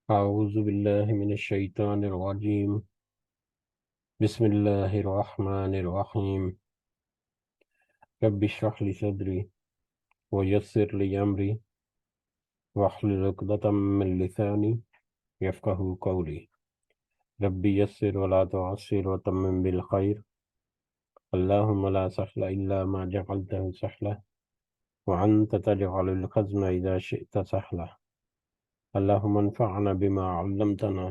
أعوذ بالله من الشيطان الرجيم. بسم الله الرحمن الرحيم. رب اشرح لي صدري ويسر لي أمري واحلل عقدة من لساني يفقه قولي. ربي يسر ولا تعسر وتمم بالخير. اللهم لا سهل إلا ما جعلته سهلا وأنت تجعل الحزن إذا شئت سهلا. اللهم انفعنا بما علمتنا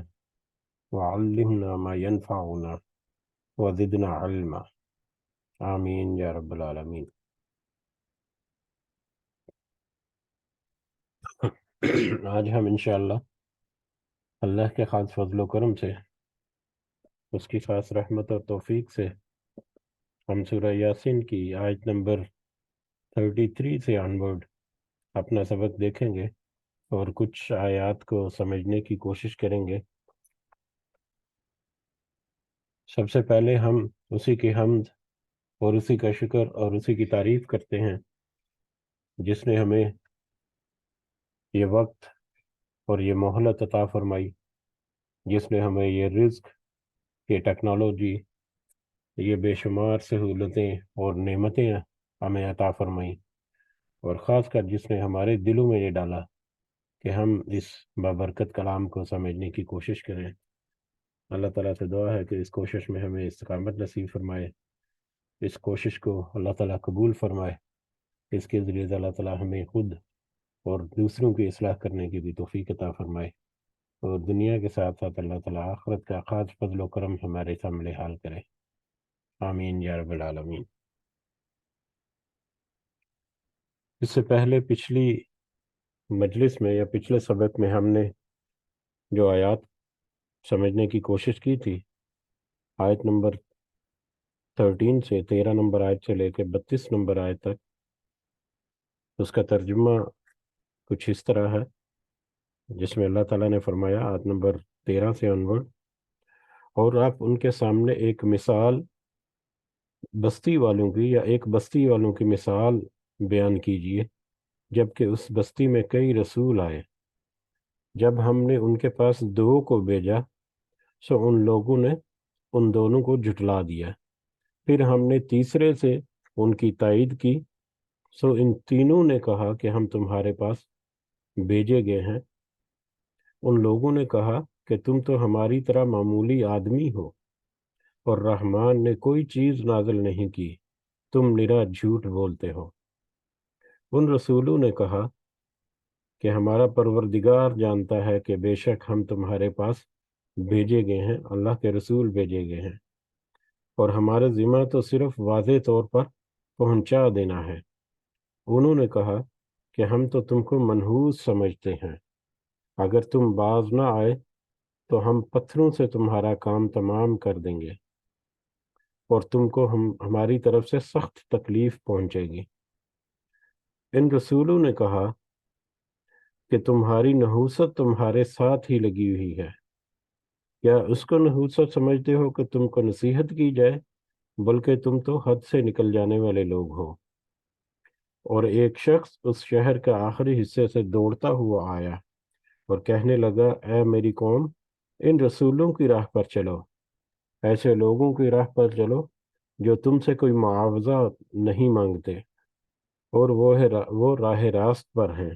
وعلمنا ما ينفعنا وزدنا علما. آمین یا رب العالمین. آج ہم انشاءاللہ اللہ کے خاص فضل و کرم سے، اس کی خاص رحمت اور توفیق سے، ہم سورہ یاسین کی آیت نمبر 33 سے آنورڈ اپنا سبق دیکھیں گے اور کچھ آیات کو سمجھنے کی کوشش کریں گے۔ سب سے پہلے ہم اسی کی حمد اور اسی کا شکر اور اسی کی تعریف کرتے ہیں جس نے ہمیں یہ وقت اور یہ مہلت عطا فرمائی، جس نے ہمیں یہ رزق، یہ ٹیکنالوجی، یہ بے شمار سہولتیں اور نعمتیں ہمیں عطا فرمائیں، اور خاص کر جس نے ہمارے دلوں میں یہ ڈالا کہ ہم اس بابرکت کلام کو سمجھنے کی کوشش کریں۔ اللہ تعالیٰ سے دعا ہے کہ اس کوشش میں ہمیں استقامت نصیب فرمائے، اس کوشش کو اللہ تعالیٰ قبول فرمائے، اس کے ذریعے اللہ تعالیٰ ہمیں خود اور دوسروں کی اصلاح کرنے کی بھی توفیق عطا فرمائے، اور دنیا کے ساتھ ساتھ اللہ تعالیٰ آخرت کا خاص فضل و کرم ہمارے سامنے حال کرے۔ آمین یا رب العالمین۔ اس سے پہلے پچھلی مجلس میں یا پچھلے سبق میں ہم نے جو آیات سمجھنے کی کوشش کی تھی، آیت نمبر 13 سے 13 نمبر آیت سے لے کے 32 نمبر آیت تک، اس کا ترجمہ کچھ اس طرح ہے جس میں اللہ تعالیٰ نے فرمایا آیت نمبر 13 سے انورڈ، اور آپ ان کے سامنے ایک مثال بستی والوں کی یا ایک بستی والوں کی مثال بیان کیجئے جبکہ اس بستی میں کئی رسول آئے۔ جب ہم نے ان کے پاس 2 کو بھیجا سو ان لوگوں نے ان دونوں کو جھٹلا دیا، پھر ہم نے تیسرے سے ان کی تائید کی سو ان تینوں نے کہا کہ ہم تمہارے پاس بھیجے گئے ہیں۔ ان لوگوں نے کہا کہ تم تو ہماری طرح معمولی آدمی ہو اور رحمان نے کوئی چیز نازل نہیں کی، تم نرا جھوٹ بولتے ہو۔ ان رسولوں نے کہا کہ ہمارا پروردگار جانتا ہے کہ بے شک ہم تمہارے پاس بھیجے گئے ہیں، اللہ کے رسول بھیجے گئے ہیں، اور ہمارا ذمہ تو صرف واضح طور پر پہنچا دینا ہے۔ انہوں نے کہا کہ ہم تو تم کو منحوس سمجھتے ہیں، اگر تم باز نہ آئے تو ہم پتھروں سے تمہارا کام تمام کر دیں گے اور تم کو ہماری طرف سے سخت تکلیف پہنچے گی۔ ان رسولوں نے کہا کہ تمہاری نحوست تمہارے ساتھ ہی لگی ہوئی ہے، کیا اس کو نحوست سمجھتے ہو کہ تم کو نصیحت کی جائے؟ بلکہ تم تو حد سے نکل جانے والے لوگ ہو۔ اور ایک شخص اس شہر کے آخری حصے سے دوڑتا ہوا آیا اور کہنے لگا، اے میری قوم، ان رسولوں کی راہ پر چلو، ایسے لوگوں کی راہ پر چلو جو تم سے کوئی معاوضہ نہیں مانگتے اور وہ راہ راست پر ہیں،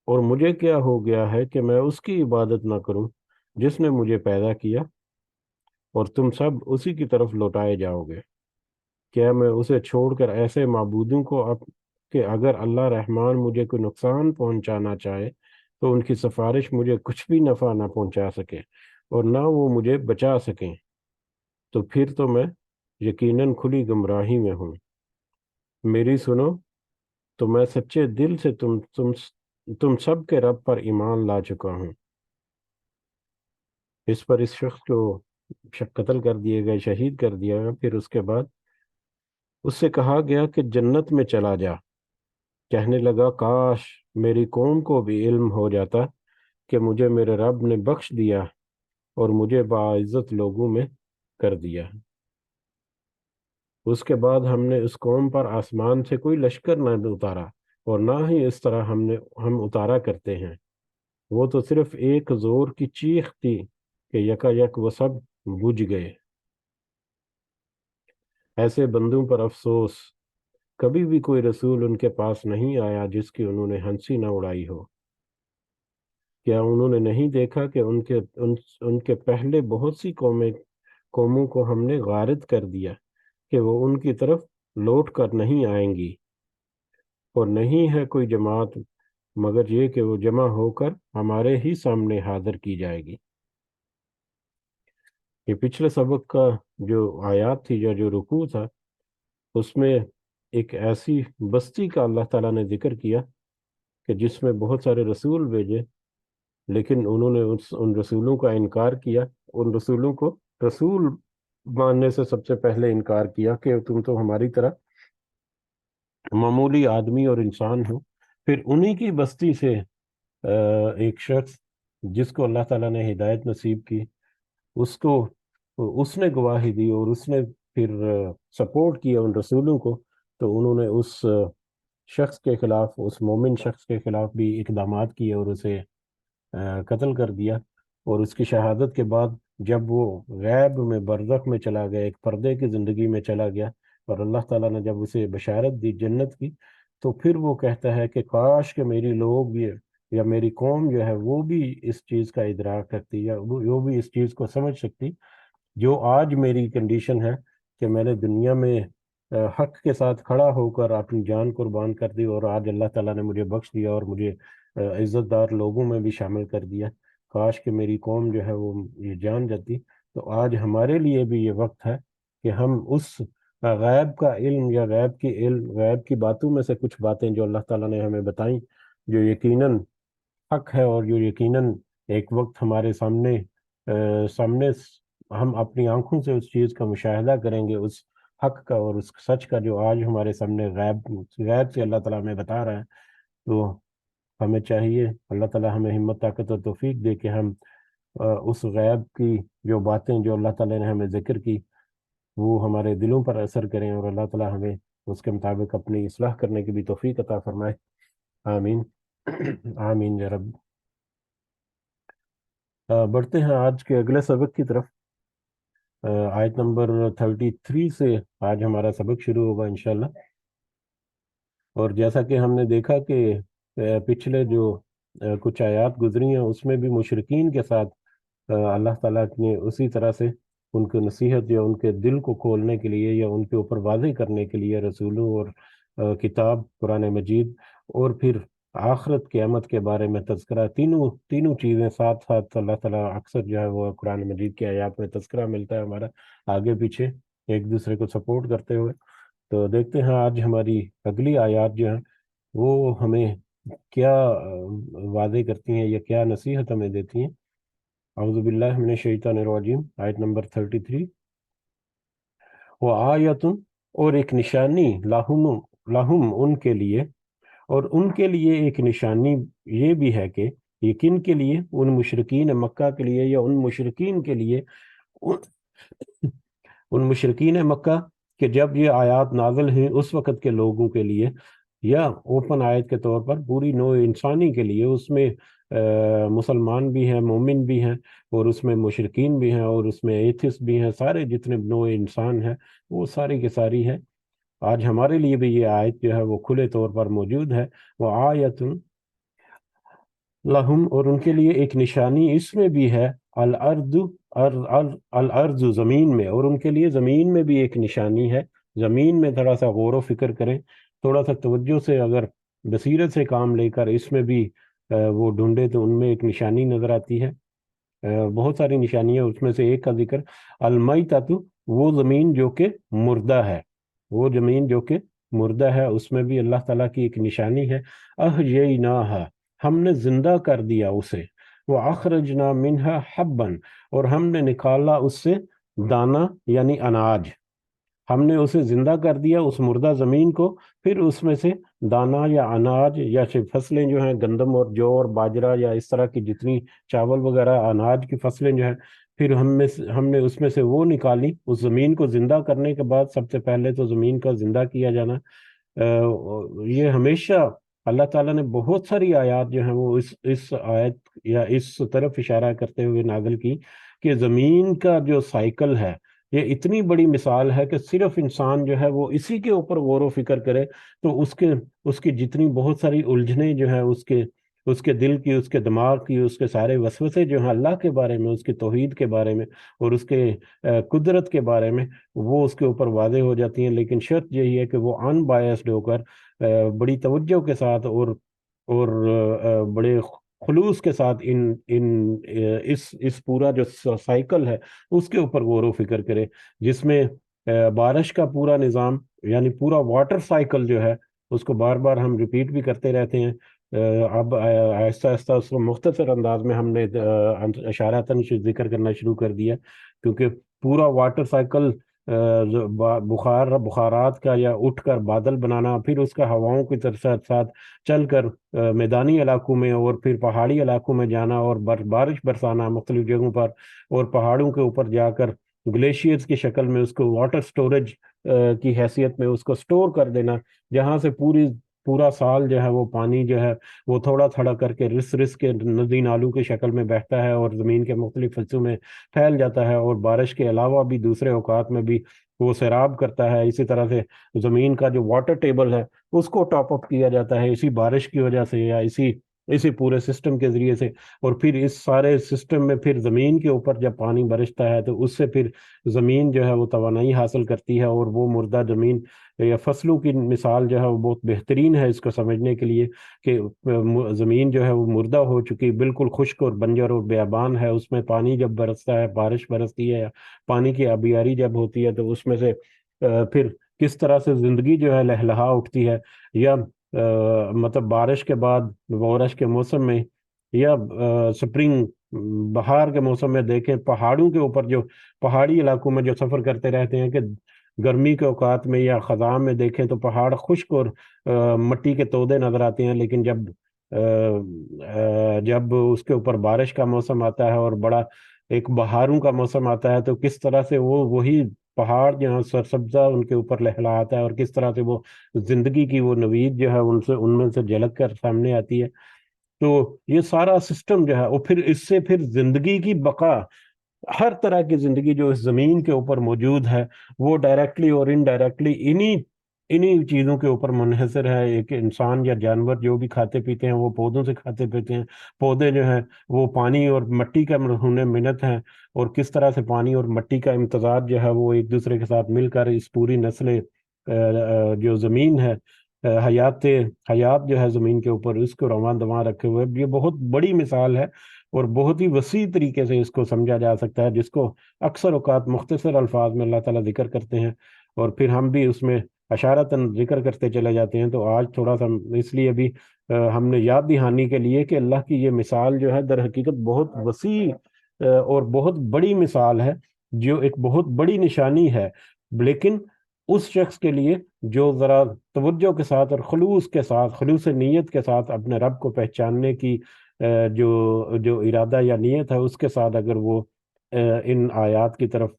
اور مجھے کیا ہو گیا ہے کہ میں اس کی عبادت نہ کروں جس نے مجھے پیدا کیا، اور تم سب اسی کی طرف لوٹائے جاؤ گے۔ کیا میں اسے چھوڑ کر ایسے معبودوں کو کہ اگر اللہ رحمان مجھے کوئی نقصان پہنچانا چاہے تو ان کی سفارش مجھے کچھ بھی نفع نہ پہنچا سکے اور نہ وہ مجھے بچا سکیں، تو پھر تو میں یقیناً کھلی گمراہی میں ہوں۔ میری سنو تو میں سچے دل سے تم سب کے رب پر ایمان لا چکا ہوں۔ اس پر اس شخص کو قتل کر دیے گئے، شہید کر دیا گیا۔ پھر اس کے بعد اس سے کہا گیا کہ جنت میں چلا جا۔ کہنے لگا، کاش میری قوم کو بھی علم ہو جاتا کہ مجھے میرے رب نے بخش دیا اور مجھے باعزت لوگوں میں کر دیا۔ اس کے بعد ہم نے اس قوم پر آسمان سے کوئی لشکر نہ اتارا اور نہ ہی اس طرح ہم اتارا کرتے ہیں۔ وہ تو صرف ایک زور کی چیخ تھی کہ یکا وہ سب بجھ گئے۔ ایسے بندوں پر افسوس، کبھی بھی کوئی رسول ان کے پاس نہیں آیا جس کی انہوں نے ہنسی نہ اڑائی ہو۔ کیا انہوں نے نہیں دیکھا کہ ان کے پہلے بہت سی قوموں کو ہم نے غارت کر دیا کہ وہ ان کی طرف لوٹ کر نہیں آئیں گی، اور نہیں ہے کوئی جماعت مگر یہ کہ وہ جمع ہو کر ہمارے ہی سامنے حاضر کی جائے گی۔ یہ پچھلے سبق کا جو آیات تھی یا جو رکوع تھا، اس میں ایک ایسی بستی کا اللہ تعالیٰ نے ذکر کیا کہ جس میں بہت سارے رسول بھیجے، لیکن انہوں نے ان رسولوں کا انکار کیا، ان رسولوں کو رسول ماننے سے سب سے پہلے انکار کیا کہ تم تو ہماری طرح معمولی آدمی اور انسان ہو۔ پھر انہی کی بستی سے ایک شخص جس کو اللہ تعالیٰ نے ہدایت نصیب کی، اس نے گواہی دی اور اس نے پھر سپورٹ کیا ان رسولوں کو، تو انہوں نے اس شخص کے خلاف، اس مومن شخص کے خلاف بھی اقدامات کیے اور اسے قتل کر دیا۔ اور اس کی شہادت کے بعد جب وہ غیب میں برزخ میں چلا گیا، ایک پردے کی زندگی میں چلا گیا، اور اللہ تعالیٰ نے جب اسے بشارت دی جنت کی، تو پھر وہ کہتا ہے کہ کاش کہ میری لوگ بھی یا میری قوم جو ہے وہ بھی اس چیز کا ادراک کرتی، یا وہ بھی اس چیز کو سمجھ سکتی جو آج میری کنڈیشن ہے، کہ میں نے دنیا میں حق کے ساتھ کھڑا ہو کر اپنی جان قربان کر دی، اور آج اللہ تعالیٰ نے مجھے بخش دیا اور مجھے عزت دار لوگوں میں بھی شامل کر دیا۔ کاش کہ میری قوم جو ہے وہ یہ جان جاتی۔ تو آج ہمارے لیے بھی یہ وقت ہے کہ ہم اس غیب کا علم یا غیب کی باتوں میں سے کچھ باتیں جو اللہ تعالیٰ نے ہمیں بتائیں، جو یقیناً حق ہے اور جو یقیناً ایک وقت ہمارے سامنے ہم اپنی آنکھوں سے اس چیز کا مشاہدہ کریں گے، اس حق کا اور اس سچ کا جو آج ہمارے سامنے غیب سے اللہ تعالیٰ ہمیں بتا رہا ہے۔ تو ہمیں چاہیے اللہ تعالیٰ ہمیں ہمت، طاقت اور توفیق دے کہ ہم اس غیب کی جو باتیں جو اللہ تعالیٰ نے ہمیں ذکر کی وہ ہمارے دلوں پر اثر کریں، اور اللہ تعالیٰ ہمیں اس کے مطابق اپنی اصلاح کرنے کی بھی توفیق عطا فرمائے۔ آمین آمین یا رب۔ بڑھتے ہیں آج کے اگلے سبق کی طرف۔ آیت نمبر 33 سے آج ہمارا سبق شروع ہوگا انشاءاللہ۔ اور جیسا کہ ہم نے دیکھا کہ پچھلے جو کچھ آیات گزری ہیں اس میں بھی مشرکین کے ساتھ اللہ تعالیٰ نے اسی طرح سے ان کی نصیحت یا ان کے دل کو کھولنے کے لیے یا ان کے اوپر واضح کرنے کے لیے رسولوں اور کتاب قرآن مجید، اور پھر آخرت قیامت کے بارے میں تذکرہ، تینوں چیزیں ساتھ ساتھ اللہ تعالیٰ اکثر جو ہے وہ قرآن مجید کے آیات میں تذکرہ ملتا ہے ہمارا آگے پیچھے ایک دوسرے کو سپورٹ کرتے ہوئے۔ تو دیکھتے ہیں آج ہماری اگلی آیات جو ہیں وہ ہمیں کیا واضح کرتی ہیں یا کیا نصیحت ہمیں دیتی ہیں۔ اعوذ باللہ من الشیطان الرجیم، آیت نمبر 33۔ وآیتن، اور ایک نشانی، لہم ان کے لیے، اور ان کے لیے ایک نشانی یہ بھی ہے کہ یہ کن کے لیے؟ ان مشرکین مکہ کے لیے، یا ان مشرکین کے لیے، ان مشرکین مکہ کہ جب یہ آیات نازل ہیں اس وقت کے لوگوں کے لیے، یا اوپن آیت کے طور پر پوری نوع انسانی کے لیے، اس میں مسلمان بھی ہیں، مومن بھی ہیں، اور اس میں مشرکین بھی ہیں، اور اس میں ایتھس بھی ہیں، سارے جتنے نوع انسان ہیں وہ ساری کی ساری ہے۔ آج ہمارے لیے بھی یہ آیت جو ہے وہ کھلے طور پر موجود ہے۔ وہ آیتن لہم، اور ان کے لیے ایک نشانی اس میں بھی ہے، الارض زمین میں، اور ان کے لیے زمین میں بھی ایک نشانی ہے۔ زمین میں تھوڑا سا غور و فکر کریں، تھوڑا سا توجہ سے اگر بصیرت سے کام لے کر اس میں بھی وہ ڈھونڈے تو ان میں ایک نشانی نظر آتی ہے۔ بہت ساری نشانیاں، اس میں سے ایک کا ذکر المیتۃ، وہ زمین جو کہ مردہ ہے، وہ زمین جو کہ مردہ ہے، اس میں بھی اللہ تعالیٰ کی ایک نشانی ہے۔ احییناہا، ہم نے زندہ کر دیا اسے، وَأَخْرَجْنَا مِنْهَا حَبًّا، اور ہم نے نکالا اس سے دانا یعنی اناج، ہم نے اسے زندہ کر دیا اس مردہ زمین کو، پھر اس میں سے دانا یا اناج یا فصلیں جو ہیں گندم اور جو اور باجرہ یا اس طرح کی جتنی چاول وغیرہ اناج کی فصلیں جو ہیں، پھر ہم نے اس میں سے وہ نکالی۔ اس زمین کو زندہ کرنے کے بعد سب سے پہلے تو زمین کا زندہ کیا جانا، یہ ہمیشہ اللہ تعالیٰ نے بہت ساری آیات جو ہیں وہ اس آیت یا اس طرف اشارہ کرتے ہوئے نازل کی کہ زمین کا جو سائیکل ہے یہ اتنی بڑی مثال ہے کہ صرف انسان جو ہے وہ اسی کے اوپر غور و فکر کرے تو اس کی جتنی بہت ساری الجھنیں جو ہیں اس کے دل کی، اس کے دماغ کی، اس کے سارے وسوسے جو ہیں اللہ کے بارے میں، اس کی توحید کے بارے میں اور اس کے قدرت کے بارے میں، وہ اس کے اوپر واضح ہو جاتی ہیں۔ لیکن شرط یہی ہے کہ وہ ان بایسڈ ہو کر بڑی توجہ کے ساتھ اور بڑے خلوص کے ساتھ اس پورا جو سائیکل ہے اس کے اوپر غور و فکر کرے، جس میں بارش کا پورا نظام یعنی پورا واٹر سائیکل جو ہے اس کو بار بار ہم ریپیٹ بھی کرتے رہتے ہیں۔ اب آہستہ آہستہ اس کو مختصر انداز میں ہم نے اشارتاً ذکر کرنا شروع کر دیا، کیونکہ پورا واٹر سائیکل بخارات کا یا اٹھ کر بادل بنانا، پھر اس کا ہواؤں کی ساتھ ساتھ چل کر میدانی علاقوں میں اور پھر پہاڑی علاقوں میں جانا اور بارش برسانا مختلف جگہوں پر، اور پہاڑوں کے اوپر جا کر گلیشیئرز کی شکل میں اس کو واٹر سٹوریج کی حیثیت میں اس کو سٹور کر دینا، جہاں سے پورا سال جو ہے وہ پانی جو ہے وہ تھوڑا تھوڑا کر کے رس کے ندی نالوں کی شکل میں بہتا ہے اور زمین کے مختلف حصوں میں پھیل جاتا ہے، اور بارش کے علاوہ بھی دوسرے اوقات میں بھی وہ سیراب کرتا ہے۔ اسی طرح سے زمین کا جو واٹر ٹیبل ہے اس کو ٹاپ اپ کیا جاتا ہے اسی بارش کی وجہ سے یا اسی پورے سسٹم کے ذریعے سے، اور پھر اس سارے سسٹم میں پھر زمین کے اوپر جب پانی برستا ہے تو اس سے پھر زمین جو ہے وہ توانائی حاصل کرتی ہے، اور وہ مردہ زمین یا فصلوں کی مثال جو ہے وہ بہت بہترین ہے اس کو سمجھنے کے لیے کہ زمین جو ہے وہ مردہ ہو چکی، بالکل خشک اور بنجر اور بیابان ہے، اس میں پانی جب برستا ہے، بارش برستی ہے، پانی کی آبیاری جب ہوتی ہے تو اس میں سے پھر کس طرح سے زندگی جو ہے لہلہا اٹھتی ہے، یا مطلب بارش کے بعد بارش کے موسم میں یا سپرنگ بہار کے موسم میں دیکھیں پہاڑوں کے اوپر جو پہاڑی علاقوں میں جو سفر کرتے رہتے ہیں کہ گرمی کے اوقات میں یا خزاں میں دیکھیں تو پہاڑ خشک اور مٹی کے تودے نظر آتے ہیں، لیکن جب اس کے اوپر بارش کا موسم آتا ہے اور بڑا ایک بہاروں کا موسم آتا ہے تو کس طرح سے وہی پہاڑ جہاں سرسبزہ ان کے اوپر لہلاتا ہے اور کس طرح سے وہ زندگی کی وہ نوید جو ہے ان میں سے جھلک کر سامنے آتی ہے۔ تو یہ سارا سسٹم جو ہے وہ پھر اس سے پھر زندگی کی بقا، ہر طرح کی زندگی جو اس زمین کے اوپر موجود ہے وہ ڈائریکٹلی اور انڈائریکٹلی انہی چیزوں کے اوپر منحصر ہے۔ ایک انسان یا جانور جو بھی کھاتے پیتے ہیں وہ پودوں سے کھاتے پیتے ہیں، پودے جو ہیں وہ پانی اور مٹی کا مرہون منت ہیں، اور کس طرح سے پانی اور مٹی کا امتزاج جو ہے وہ ایک دوسرے کے ساتھ مل کر اس پوری نسل جو زمین ہے حیات جو ہے زمین کے اوپر اس کو رواں دواں رکھے ہوئے، یہ بہت بڑی مثال ہے اور بہت ہی وسیع طریقے سے اس کو سمجھا جا سکتا ہے، جس کو اکثر اوقات مختصر الفاظ میں اللہ تعالیٰ ذکر کرتے ہیں اور پھر ہم بھی اس میں اشارتاً ذکر کرتے چلے جاتے ہیں۔ تو آج تھوڑا سا اس لیے بھی ہم نے یاد دہانی کے لیے کہ اللہ کی یہ مثال جو ہے در حقیقت بہت وسیع اور بہت بڑی مثال ہے، جو ایک بہت بڑی نشانی ہے، لیکن اس شخص کے لیے جو ذرا توجہ کے ساتھ اور خلوص نیت کے ساتھ اپنے رب کو پہچاننے کی جو ارادہ یا نیت ہے اس کے ساتھ اگر وہ ان آیات کی طرف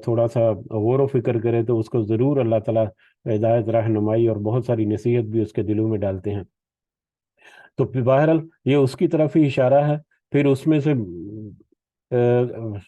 تھوڑا سا غور و فکر کرے تو اس کو ضرور اللہ تعالیٰ ہدایت رہنمائی اور بہت ساری نصیحت بھی اس کے دلوں میں ڈالتے ہیں۔ تو بہرحال یہ اس کی طرف ہی اشارہ ہے۔ پھر اس میں سے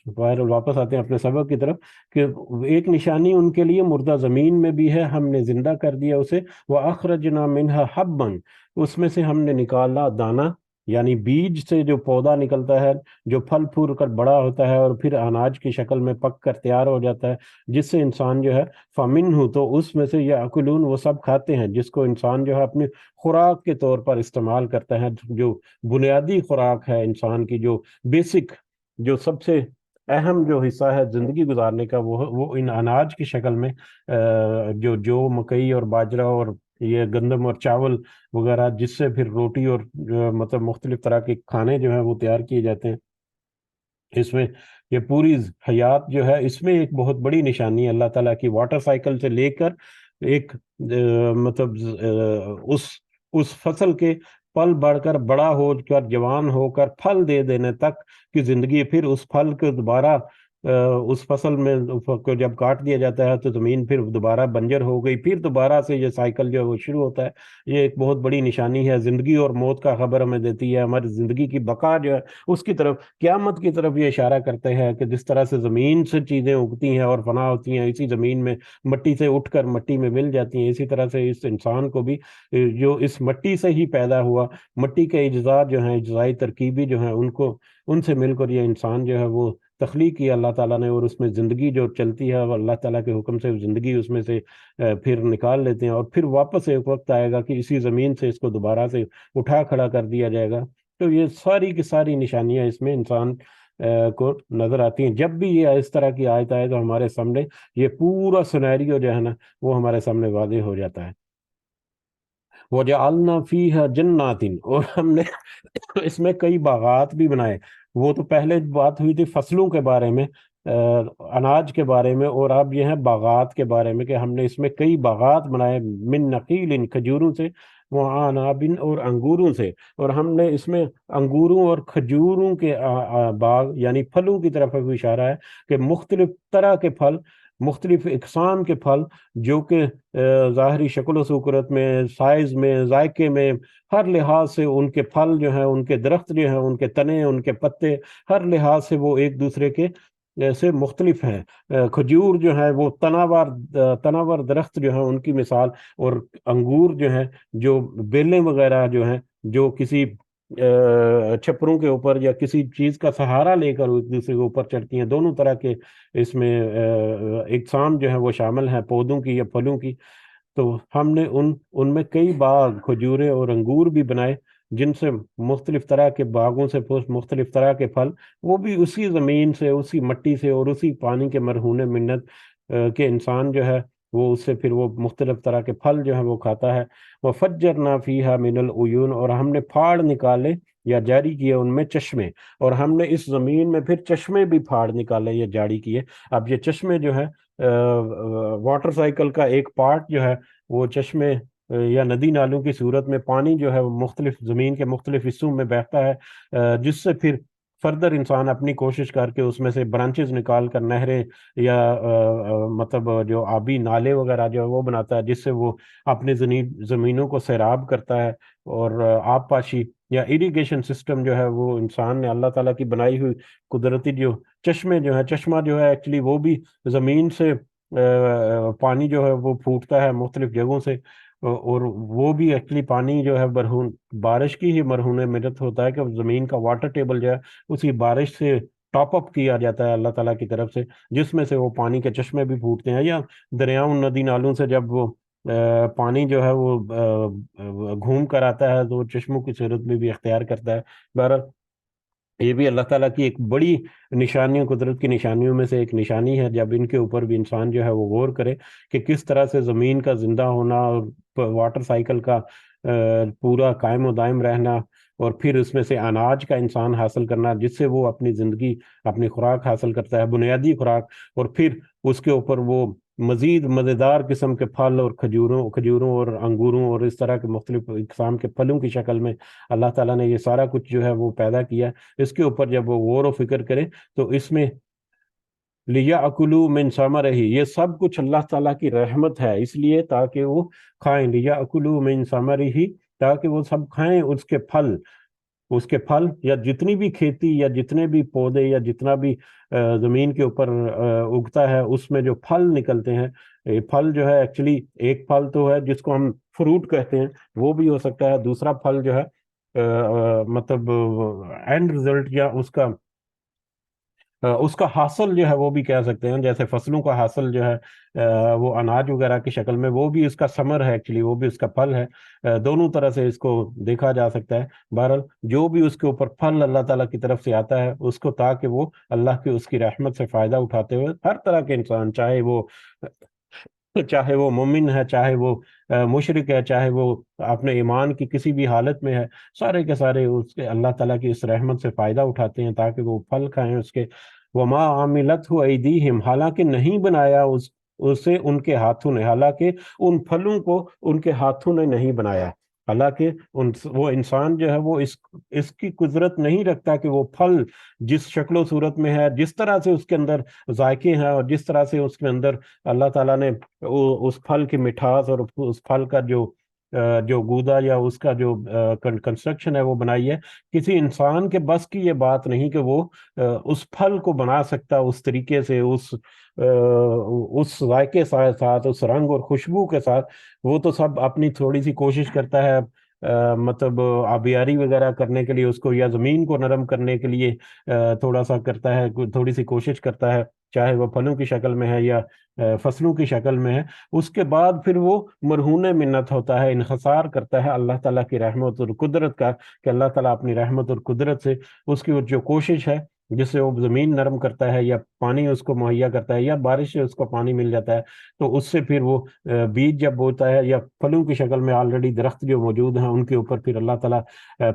بہرحال واپس آتے ہیں اپنے سبق کی طرف کہ ایک نشانی ان کے لیے مردہ زمین میں بھی ہے، ہم نے زندہ کر دیا اسے، وَأَخْرَجْنَا مِنْهَا حَبًّا، اس میں سے ہم نے نکالا دانہ، یعنی بیج سے جو پودا نکلتا ہے جو پھل پھول کر بڑا ہوتا ہے اور پھر اناج کی شکل میں پک کر تیار ہو جاتا ہے، جس سے انسان جو ہے فَمِنْهُ، تو اس میں سے یَأْکُلُونَ، وہ سب کھاتے ہیں، جس کو انسان جو ہے اپنی خوراک کے طور پر استعمال کرتا ہے، جو بنیادی خوراک ہے انسان کی، جو بیسک، جو سب سے اہم جو حصہ ہے زندگی گزارنے کا، وہ ان اناج کی شکل میں جو مکئی اور باجرہ اور یہ گندم اور چاول وغیرہ، جس سے پھر روٹی اور مطلب مختلف طرح کے کھانے جو ہیں وہ تیار کیے جاتے ہیں۔ اس میں یہ پوری حیات جو ہے اس میں ایک بہت بڑی نشانی ہے اللہ تعالیٰ کی، واٹر سائیکل سے لے کر ایک مطلب اس فصل کے پل بڑھ کر بڑا ہو کر جوان ہو کر پھل دے دینے تک کی زندگی، پھر اس پھل کو دوبارہ اس فصل میں کو جب کاٹ دیا جاتا ہے تو زمین پھر دوبارہ بنجر ہو گئی، پھر دوبارہ سے یہ سائیکل جو ہے وہ شروع ہوتا ہے۔ یہ ایک بہت بڑی نشانی ہے، زندگی اور موت کا خبر ہمیں دیتی ہے، ہماری زندگی کی بقا جو ہے اس کی طرف، قیامت کی طرف یہ اشارہ کرتے ہیں کہ جس طرح سے زمین سے چیزیں اگتی ہیں اور فنا ہوتی ہیں، اسی زمین میں مٹی سے اٹھ کر مٹی میں مل جاتی ہیں، اسی طرح سے اس انسان کو بھی جو اس مٹی سے ہی پیدا ہوا، مٹی کے اجزاء جو ہیں، اجزائی ترکیبی جو ہیں، ان سے مل کر یہ انسان جو ہے وہ تخلیق کیا اللہ تعالیٰ نے، اور اس میں زندگی جو چلتی ہے وہ اللہ تعالیٰ کے حکم سے زندگی اس میں سے پھر نکال لیتے ہیں، اور پھر واپس ایک وقت آئے گا کہ اسی زمین سے اس کو دوبارہ سے اٹھا کھڑا کر دیا جائے گا۔ تو یہ ساری کی ساری نشانیاں اس میں انسان کو نظر آتی ہیں۔ جب بھی یہ اس طرح کی آیت آئے تو ہمارے سامنے یہ پورا سینیریو جو ہے نا وہ ہمارے سامنے واضح ہو جاتا ہے۔ وَجَعَلْنَا فِيهَا جَنَّاتٍ، اور ہم نے اس میں کئی باغات بھی بنائے۔ وہ تو پہلے بات ہوئی تھی فصلوں کے بارے میں، اناج کے بارے میں، اور اب یہ ہے باغات کے بارے میں کہ ہم نے اس میں کئی باغات بنائے، من نخیل، کھجوروں سے، وعناب، اور انگوروں سے، اور ہم نے اس میں انگوروں اور کھجوروں کے باغ یعنی پھلوں کی طرف بھی اشارہ ہے کہ مختلف طرح کے پھل، مختلف اقسام کے پھل جو کہ ظاہری شکل و صورت میں، سائز میں، ذائقے میں، ہر لحاظ سے ان کے پھل جو ہیں، ان کے درخت جو ہیں، ان کے تنے، ان کے پتے، ہر لحاظ سے وہ ایک دوسرے کے سے مختلف ہیں۔ کھجور جو ہے وہ تناور درخت جو ہیں ان کی مثال، اور انگور جو ہیں جو بیلیں وغیرہ جو ہیں جو کسی چھپروں کے اوپر یا کسی چیز کا سہارا لے کر ایک دوسرے کے اوپر چڑھتی ہیں، دونوں طرح کے اس میں اقسام جو ہیں وہ شامل ہیں، پودوں کی یا پھلوں کی۔ تو ہم نے ان میں کئی باغ کھجورے اور انگور بھی بنائے، جن سے مختلف طرح کے باغوں سے مختلف طرح کے پھل، وہ بھی اسی زمین سے، اسی مٹی سے، اور اسی پانی کے مرہون منت کے انسان جو ہے وہ اس سے پھر وہ مختلف طرح کے پھل جو ہے وہ کھاتا ہے۔ وَفَجَّرْنَا فِيهَا مِنَ الْعُيُونِ، اور ہم نے پھاڑ نکالے یا جاری کیے ان میں چشمے، اور ہم نے اس زمین میں پھر چشمے بھی پھاڑ نکالے یا جاری کیے۔ اب یہ چشمے جو ہے واٹر سائیکل کا ایک پارٹ جو ہے، وہ چشمے یا ندی نالوں کی صورت میں پانی جو ہے وہ مختلف زمین کے مختلف حصوں میں بہتا ہے، جس سے پھر فردر انسان اپنی کوشش کر کے اس میں سے برانچز نکال کر نہریں یا مطلب جو آبی نالے وغیرہ جو ہے وہ بناتا ہے، جس سے وہ اپنے زمینوں کو سیراب کرتا ہے، اور آب پاشی یا اریگیشن سسٹم جو ہے وہ انسان نے اللہ تعالیٰ کی بنائی ہوئی قدرتی جو چشمے جو ہے، چشمہ جو ہے ایکچولی وہ بھی زمین سے پانی جو ہے وہ پھوٹتا ہے مختلف جگہوں سے، اور وہ بھی ایکچولی پانی جو ہے مرہون بارش کی ہی مرہون منت ہوتا ہے کہ زمین کا واٹر ٹیبل جو ہے اسی بارش سے ٹاپ اپ کیا جاتا ہے اللہ تعالیٰ کی طرف سے، جس میں سے وہ پانی کے چشمے بھی پھوٹتے ہیں، یا دریاؤں ندی نالوں سے جب وہ پانی جو ہے وہ گھوم کر آتا ہے تو وہ چشموں کی صورت میں بھی اختیار کرتا ہے۔ بہرحال یہ بھی اللہ تعالیٰ کی ایک بڑی نشانیوں، قدرت کی نشانیوں میں سے ایک نشانی ہے، جب ان کے اوپر بھی انسان جو ہے وہ غور کرے کہ کس طرح سے زمین کا زندہ ہونا اور واٹر سائیکل کا پورا قائم و دائم رہنا، اور پھر اس میں سے اناج کا انسان حاصل کرنا جس سے وہ اپنی زندگی، اپنی خوراک حاصل کرتا ہے، بنیادی خوراک، اور پھر اس کے اوپر وہ مزید مزیدار قسم کے پھل اور کھجوروں اور انگوروں اور اس طرح کے مختلف اقسام کے پھلوں کی شکل میں اللہ تعالیٰ نے یہ سارا کچھ جو ہے وہ پیدا کیا۔ اس کے اوپر جب وہ غور و فکر کرے تو اس میں لِيَأْكُلُوا مِنْ ثَمَرِهِ، یہ سب کچھ اللہ تعالیٰ کی رحمت ہے، اس لیے تاکہ وہ کھائیں، لِيَأْكُلُوا مِنْ ثَمَرِهِ، تاکہ وہ سب کھائیں اس کے پھل یا جتنی بھی کھیتی یا جتنے بھی پودے یا جتنا بھی زمین کے اوپر اگتا ہے اس میں جو پھل نکلتے ہیں، یہ پھل جو ہے ایکچولی ایک پھل تو ہے جس کو ہم فروٹ کہتے ہیں، وہ بھی ہو سکتا ہے، دوسرا پھل جو ہے مطلب اینڈ رزلٹ یا اس کا حاصل جو ہے وہ بھی کہہ سکتے ہیں، جیسے فصلوں کا حاصل جو ہے وہ اناج وغیرہ کی شکل میں، وہ بھی اس کا ثمر ہے ایکچولی، وہ بھی اس کا پھل ہے، دونوں طرح سے اس کو دیکھا جا سکتا ہے۔ بہرحال جو بھی اس کے اوپر پھل اللہ تعالیٰ کی طرف سے آتا ہے اس کو، تاکہ وہ اللہ کی اس کی رحمت سے فائدہ اٹھاتے ہوئے ہر طرح کے انسان، چاہے وہ مومن ہے، چاہے وہ مشرک ہے، چاہے وہ اپنے ایمان کی کسی بھی حالت میں ہے، سارے کے سارے اس کے اللہ تعالیٰ کی اس رحمت سے فائدہ اٹھاتے ہیں تاکہ وہ پھل کھائیں اس کے۔ وما عاملتہ ایدیہم، حالانکہ نہیں بنایا اسے ان کے ہاتھوں نے، حالانکہ ان پھلوں کو ان کے ہاتھوں نے نہیں بنایا۔ حالانکہ وہ انسان جو ہے وہ اس کی قدرت نہیں رکھتا کہ وہ پھل جس شکل و صورت میں ہے، جس طرح سے اس کے اندر ذائقے ہیں اور جس طرح سے اس کے اندر اللہ تعالیٰ نے اس پھل کی مٹھاس اور اس پھل کا جو گودا یا اس کا جو کنسٹرکشن ہے وہ بنائی ہے، کسی انسان کے بس کی یہ بات نہیں کہ وہ اس پھل کو بنا سکتا اس طریقے سے، اس ذائقے کے ساتھ، اس رنگ اور خوشبو کے ساتھ۔ وہ تو سب اپنی تھوڑی سی کوشش کرتا ہے، مطلب آبیاری وغیرہ کرنے کے لیے اس کو، یا زمین کو نرم کرنے کے لیے تھوڑا سا کرتا ہے، تھوڑی سی کوشش کرتا ہے، چاہے وہ پھلوں کی شکل میں ہے یا فصلوں کی شکل میں ہے۔ اس کے بعد پھر وہ مرہون منت ہوتا ہے، انحصار کرتا ہے اللہ تعالیٰ کی رحمت اور قدرت کا، کہ اللہ تعالیٰ اپنی رحمت اور قدرت سے اس کی جو کوشش ہے جس سے وہ زمین نرم کرتا ہے، یا پانی اس کو مہیا کرتا ہے، یا بارش سے اس کو پانی مل جاتا ہے، تو اس سے پھر وہ بیج جب ہوتا ہے یا پھلوں کی شکل میں آلریڈی درخت جو موجود ہیں ان کے اوپر پھر اللہ تعالیٰ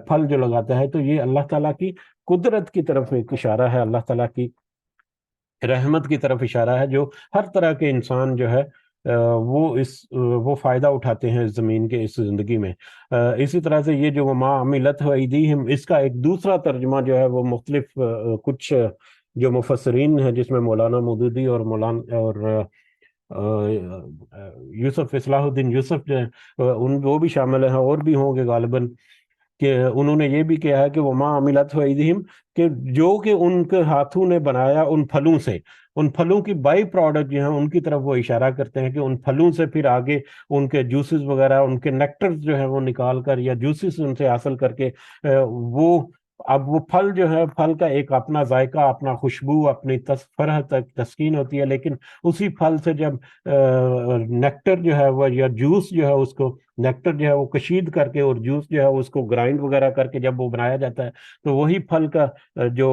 پھل جو لگاتا ہے، تو یہ اللہ تعالیٰ کی قدرت کی طرف ایک اشارہ ہے، اللہ تعالیٰ کی رحمت کی طرف اشارہ ہے، جو ہر طرح کے انسان جو ہے وہ فائدہ اٹھاتے ہیں اس زمین کے، اس زندگی میں۔ اسی طرح سے یہ جو وما عملت ایدیہم، اس کا ایک دوسرا ترجمہ جو ہے وہ مختلف کچھ جو مفسرین ہیں، جس میں مولانا مودودی اور مولانا اور یوسف اصلاح الدین یوسف جو ہیں، وہ بھی شامل ہیں، اور بھی ہوں گے غالباً، کہ انہوں نے یہ بھی کہا ہے کہ وما عملت ایدیہم، کہ جو کہ ان کے ہاتھوں نے بنایا ان پھلوں سے، ان پھلوں کی بائی پروڈکٹ جو ہیں ان کی طرف وہ اشارہ کرتے ہیں، کہ ان پھلوں سے پھر آگے ان کے جوسز وغیرہ، ان کے نیکٹرز جو ہیں وہ نکال کر، یا جوسز ان سے حاصل کر کے وہ اب وہ پھل جو ہے، پھل کا ایک اپنا ذائقہ، اپنا خوشبو، اپنی فرح تک تسکین ہوتی ہے، لیکن اسی پھل سے جب نیکٹر جو ہے وہ، یا جوس جو ہے، اس کو نیکٹر جو ہے وہ کشید کر کے، اور جوس جو ہے اس کو گرائنڈ وغیرہ کر کے جب وہ بنایا جاتا ہے، تو وہی پھل کا جو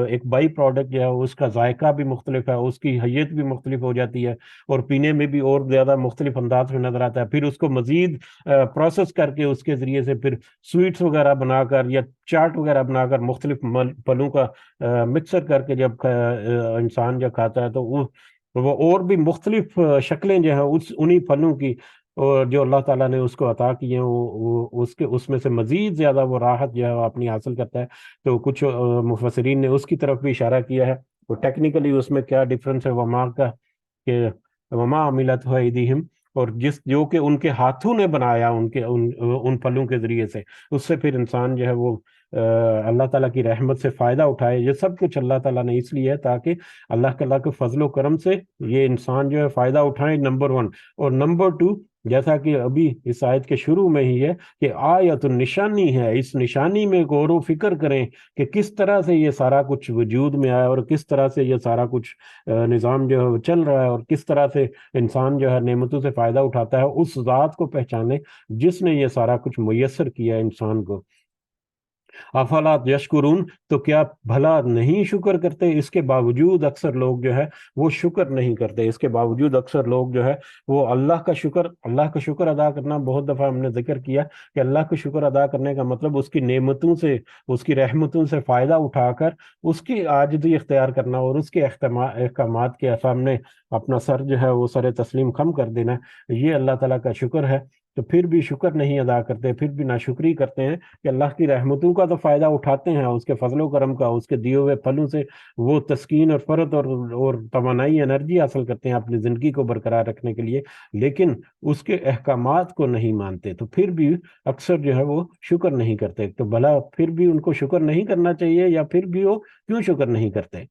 ایک بائی پروڈکٹ جو ہے اس کا ذائقہ بھی مختلف ہے، اس کی حیت بھی مختلف ہو جاتی ہے، اور پینے میں بھی اور زیادہ مختلف انداز میں نظر آتا ہے۔ پھر اس کو مزید پروسیس کر کے اس کے ذریعے سے پھر سویٹس وغیرہ بنا کر، یا چاٹ وغیرہ بنا کر، مختلف پھلوں کا مکسر کر کے جب انسان جب کھاتا ہے، تو وہ اور بھی مختلف شکلیں جو ہیں انہی پھلوں کی، اور جو اللہ تعالیٰ نے اس کو عطا کی ہیں، اس میں سے مزید زیادہ وہ راحت جو ہے وہ اپنی حاصل کرتا ہے۔ تو کچھ مفسرین نے اس کی طرف بھی اشارہ کیا ہے، تو ٹیکنیکلی اس میں کیا ڈفرنس ہے وما کا، کہ وما عملت ایدیہم، اور جو کہ ان کے ہاتھوں نے بنایا ان پھلوں کے ذریعے سے، اس سے پھر انسان جو ہے وہ اللہ تعالیٰ کی رحمت سے فائدہ اٹھائے۔ یہ سب کچھ اللہ تعالیٰ نے اس لیے ہے تاکہ اللہ کے فضل و کرم سے یہ انسان جو ہے فائدہ اٹھائیں، نمبر 1، اور نمبر 2، جیسا کہ ابھی اس آیت کے شروع میں ہی ہے کہ آیت نشانی ہے، اس نشانی میں غور و فکر کریں کہ کس طرح سے یہ سارا کچھ وجود میں آیا، اور کس طرح سے یہ سارا کچھ نظام جو ہے چل رہا ہے، اور کس طرح سے انسان جو ہے نعمتوں سے فائدہ اٹھاتا ہے۔ اس ذات کو پہچانے جس نے یہ سارا کچھ میسر کیا ہے انسان کو۔ افلا یشکرون، تو کیا بھلا نہیں شکر کرتے؟ اس کے باوجود اکثر لوگ جو ہے وہ شکر نہیں کرتے، اس کے باوجود اکثر لوگ جو ہے وہ اللہ کا شکر ادا کرنا، بہت دفعہ ہم نے ذکر کیا کہ اللہ کا شکر ادا کرنے کا مطلب اس کی نعمتوں سے، اس کی رحمتوں سے فائدہ اٹھا کر اس کی عاجزی اختیار کرنا، اور اس کے احکامات کے سامنے اپنا سر جو ہے وہ سر تسلیم خم کر دینا، یہ اللہ تعالیٰ کا شکر ہے۔ تو پھر بھی شکر نہیں ادا کرتے، پھر بھی ناشکری کرتے ہیں، کہ اللہ کی رحمتوں کا تو فائدہ اٹھاتے ہیں، اس کے فضل و کرم کا، اس کے دیے ہوئے پھلوں سے وہ تسکین اور فرحت اور توانائی، انرجی حاصل کرتے ہیں اپنی زندگی کو برقرار رکھنے کے لیے، لیکن اس کے احکامات کو نہیں مانتے، تو پھر بھی اکثر جو ہے وہ شکر نہیں کرتے۔ تو بھلا پھر بھی ان کو شکر نہیں کرنا چاہیے، یا پھر بھی وہ کیوں شکر نہیں کرتے؟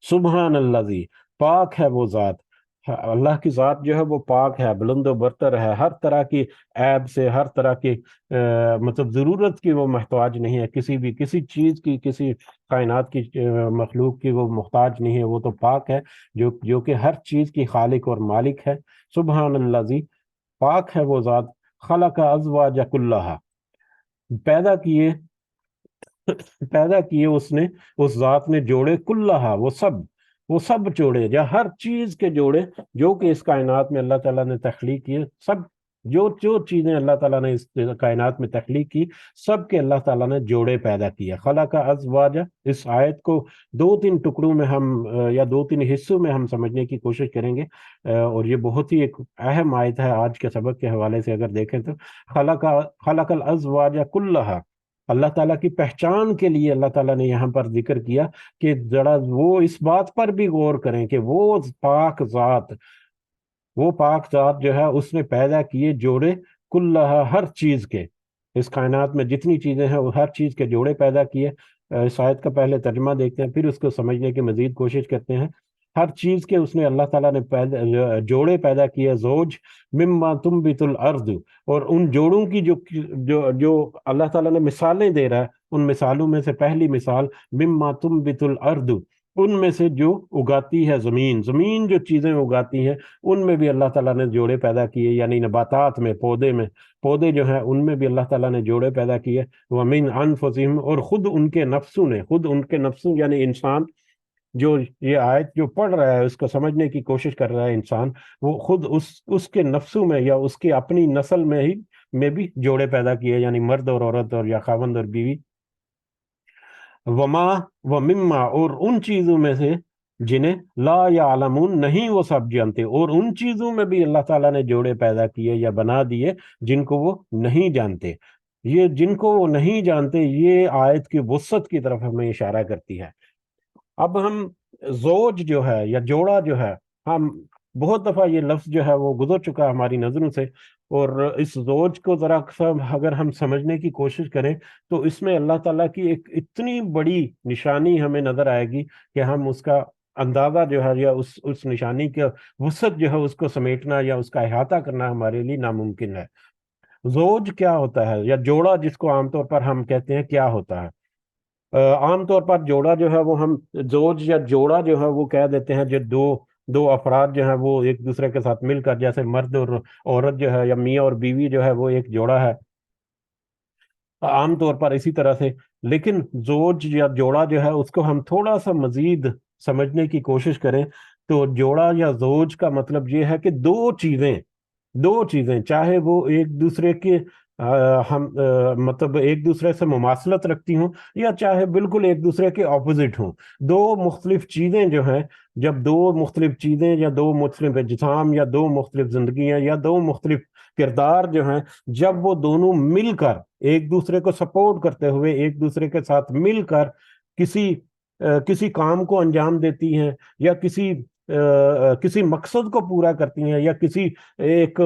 سبحان اللہ، پاک ہے وہ ذات، اللہ کی ذات جو ہے وہ پاک ہے، بلند و برتر ہے، ہر طرح کی عیب سے، ہر طرح کی مطلب ضرورت کی وہ محتاج نہیں ہے، کسی چیز کی، کسی کائنات کی مخلوق کی وہ محتاج نہیں ہے، وہ تو پاک ہے، جو کہ ہر چیز کی خالق اور مالک ہے۔ سبحان اللہ، پاک ہے وہ ذات، خلق ازواج کلھا، پیدا کیے اس نے، اس ذات نے جوڑے، کلھا، وہ سب جوڑے، یا ہر چیز کے جوڑے جو کہ اس کائنات میں اللہ تعالیٰ نے تخلیق کیے، سب جو جو چیزیں اللہ تعالیٰ نے اس کائنات میں تخلیق کی، سب کے اللہ تعالیٰ نے جوڑے پیدا کیے. خلق ازواج، اس آیت کو دو تین ٹکڑوں میں ہم یا دو تین حصوں میں ہم سمجھنے کی کوشش کریں گے، اور یہ بہت ہی ایک اہم آیت ہے آج کے سبق کے حوالے سے اگر دیکھیں تو. خلق الازواج کلھا، اللہ تعالیٰ کی پہچان کے لیے اللہ تعالیٰ نے یہاں پر ذکر کیا کہ ذرا وہ اس بات پر بھی غور کریں کہ وہ پاک ذات جو ہے اس نے پیدا کیے جوڑے، کلھا، ہر چیز کے. اس کائنات میں جتنی چیزیں ہیں وہ ہر چیز کے جوڑے پیدا کیے. اس آیت کا پہلے ترجمہ دیکھتے ہیں، پھر اس کو سمجھنے کی مزید کوشش کرتے ہیں. ہر چیز کے اس نے اللہ تعالیٰ نے جوڑے پیدا کیے. زوج مما تنبت الارض، اور ان جوڑوں کی جو اللہ تعالیٰ نے مثالیں دے رہا ہے، ان مثالوں میں سے پہلی مثال مما تنبت الارض، ان میں سے جو اگاتی ہے زمین جو چیزیں اگاتی ہیں ان میں بھی اللہ تعالیٰ نے جوڑے پیدا کیے، یعنی نباتات میں، پودے جو ہیں ان میں بھی اللہ تعالیٰ نے جوڑے پیدا کیے. وَمِنْ أَنفُسِهِمْ، اور خود ان کے نفسوں یعنی انسان جو یہ آیت جو پڑھ رہا ہے اس کو سمجھنے کی کوشش کر رہا ہے انسان، وہ خود اس کے نفسوں میں یا اس کی اپنی نسل میں بھی جوڑے پیدا کیے، یعنی مرد اور عورت اور یا خاوند اور بیوی. وما و مما، اور ان چیزوں میں سے جنہیں لا یعلمون، نہیں وہ سب جانتے، اور ان چیزوں میں بھی اللہ تعالیٰ نے جوڑے پیدا کیے یا بنا دیے جن کو وہ نہیں جانتے. یہ جن کو وہ نہیں جانتے، یہ آیت کی وسعت کی طرف ہمیں اشارہ کرتی ہے. اب ہم زوج جو ہے یا جوڑا جو ہے، ہم بہت دفعہ یہ لفظ جو ہے وہ گزر چکا ہماری نظروں سے، اور اس زوج کو ذرا اگر ہم سمجھنے کی کوشش کریں تو اس میں اللہ تعالیٰ کی ایک اتنی بڑی نشانی ہمیں نظر آئے گی کہ ہم اس کا اندازہ جو ہے یا اس نشانی کے وسعت جو ہے اس کو سمیٹنا یا اس کا احاطہ کرنا ہمارے لیے ناممکن ہے. زوج کیا ہوتا ہے، یا جوڑا جس کو عام طور پر ہم کہتے ہیں، کیا ہوتا ہے؟ عام طور پر جوڑا جو ہے وہ ہم زوج یا جوڑا جو ہے وہ کہہ دیتے ہیں جو دو افراد جو ہیں وہ ایک دوسرے کے ساتھ مل کر، جیسے مرد اور عورت جو ہے یا میاں اور بیوی جو ہے وہ ایک جوڑا ہے عام طور پر اسی طرح سے. لیکن زوج یا جوڑا جو ہے اس کو ہم تھوڑا سا مزید سمجھنے کی کوشش کریں تو جوڑا یا زوج کا مطلب یہ ہے کہ دو چیزیں چاہے وہ ایک دوسرے کے ہم مطلب ایک دوسرے سے مماثلت رکھتی ہوں یا چاہے بالکل ایک دوسرے کے اپوزٹ ہوں. دو مختلف چیزیں جو ہیں، جب دو مختلف چیزیں یا دو مختلف اجسام یا دو مختلف زندگیاں یا دو مختلف کردار جو ہیں، جب وہ دونوں مل کر ایک دوسرے کو سپورٹ کرتے ہوئے ایک دوسرے کے ساتھ مل کر کسی کام کو انجام دیتی ہیں یا کسی مقصد کو پورا کرتی ہیں یا کسی ایک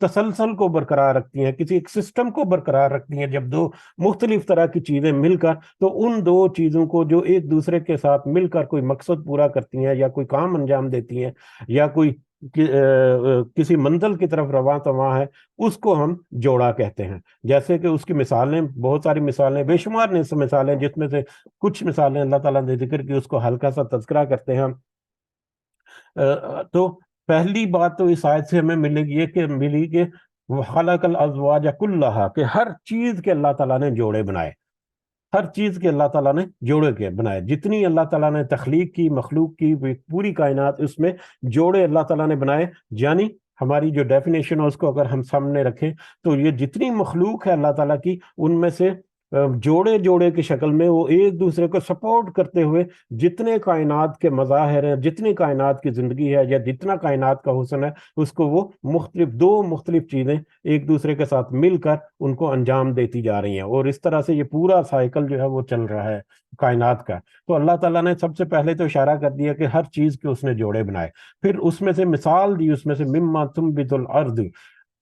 تسلسل کو برقرار رکھتی ہیں، کسی ایک سسٹم کو برقرار رکھتی ہیں، جب دو مختلف طرح کی چیزیں مل کر، تو ان دو چیزوں کو جو ایک دوسرے کے ساتھ مل کر کوئی مقصد پورا کرتی ہیں یا کوئی کام انجام دیتی ہیں یا کسی منزل کی طرف رواں تواں ہے، اس کو ہم جوڑا کہتے ہیں. جیسے کہ اس کی مثالیں، بہت ساری مثالیں، بے شمار مثالیں، جس میں سے کچھ مثالیں اللہ تعالیٰ نے ذکر کی، اس کو ہلکا سا تذکرہ کرتے ہیں. تو پہلی بات تو اس آیت سے ہمیں ملی کہ خلق الازواج کلھا، کہ ہر چیز کے اللہ تعالیٰ نے جوڑے بنائے، ہر چیز کے اللہ تعالیٰ نے جوڑے کے بنائے. جتنی اللہ تعالیٰ نے تخلیق کی، مخلوق کی، پوری کائنات، اس میں جوڑے اللہ تعالیٰ نے بنائے. یعنی ہماری جو ڈیفینیشن ہے اس کو اگر ہم سامنے رکھیں تو یہ جتنی مخلوق ہے اللہ تعالیٰ کی، ان میں سے جوڑے کی شکل میں وہ ایک دوسرے کو سپورٹ کرتے ہوئے جتنے کائنات کے مظاہر ہیں، جتنی کائنات کی زندگی ہے یا جتنا کائنات کا حسن ہے، اس کو وہ دو مختلف چیزیں ایک دوسرے کے ساتھ مل کر ان کو انجام دیتی جا رہی ہیں. اور اس طرح سے یہ پورا سائیکل جو ہے وہ چل رہا ہے کائنات کا. تو اللہ تعالیٰ نے سب سے پہلے تو اشارہ کر دیا کہ ہر چیز کے اس نے جوڑے بنائے، پھر اس میں سے مثال دی، اس میں سے مما تنبت الارض،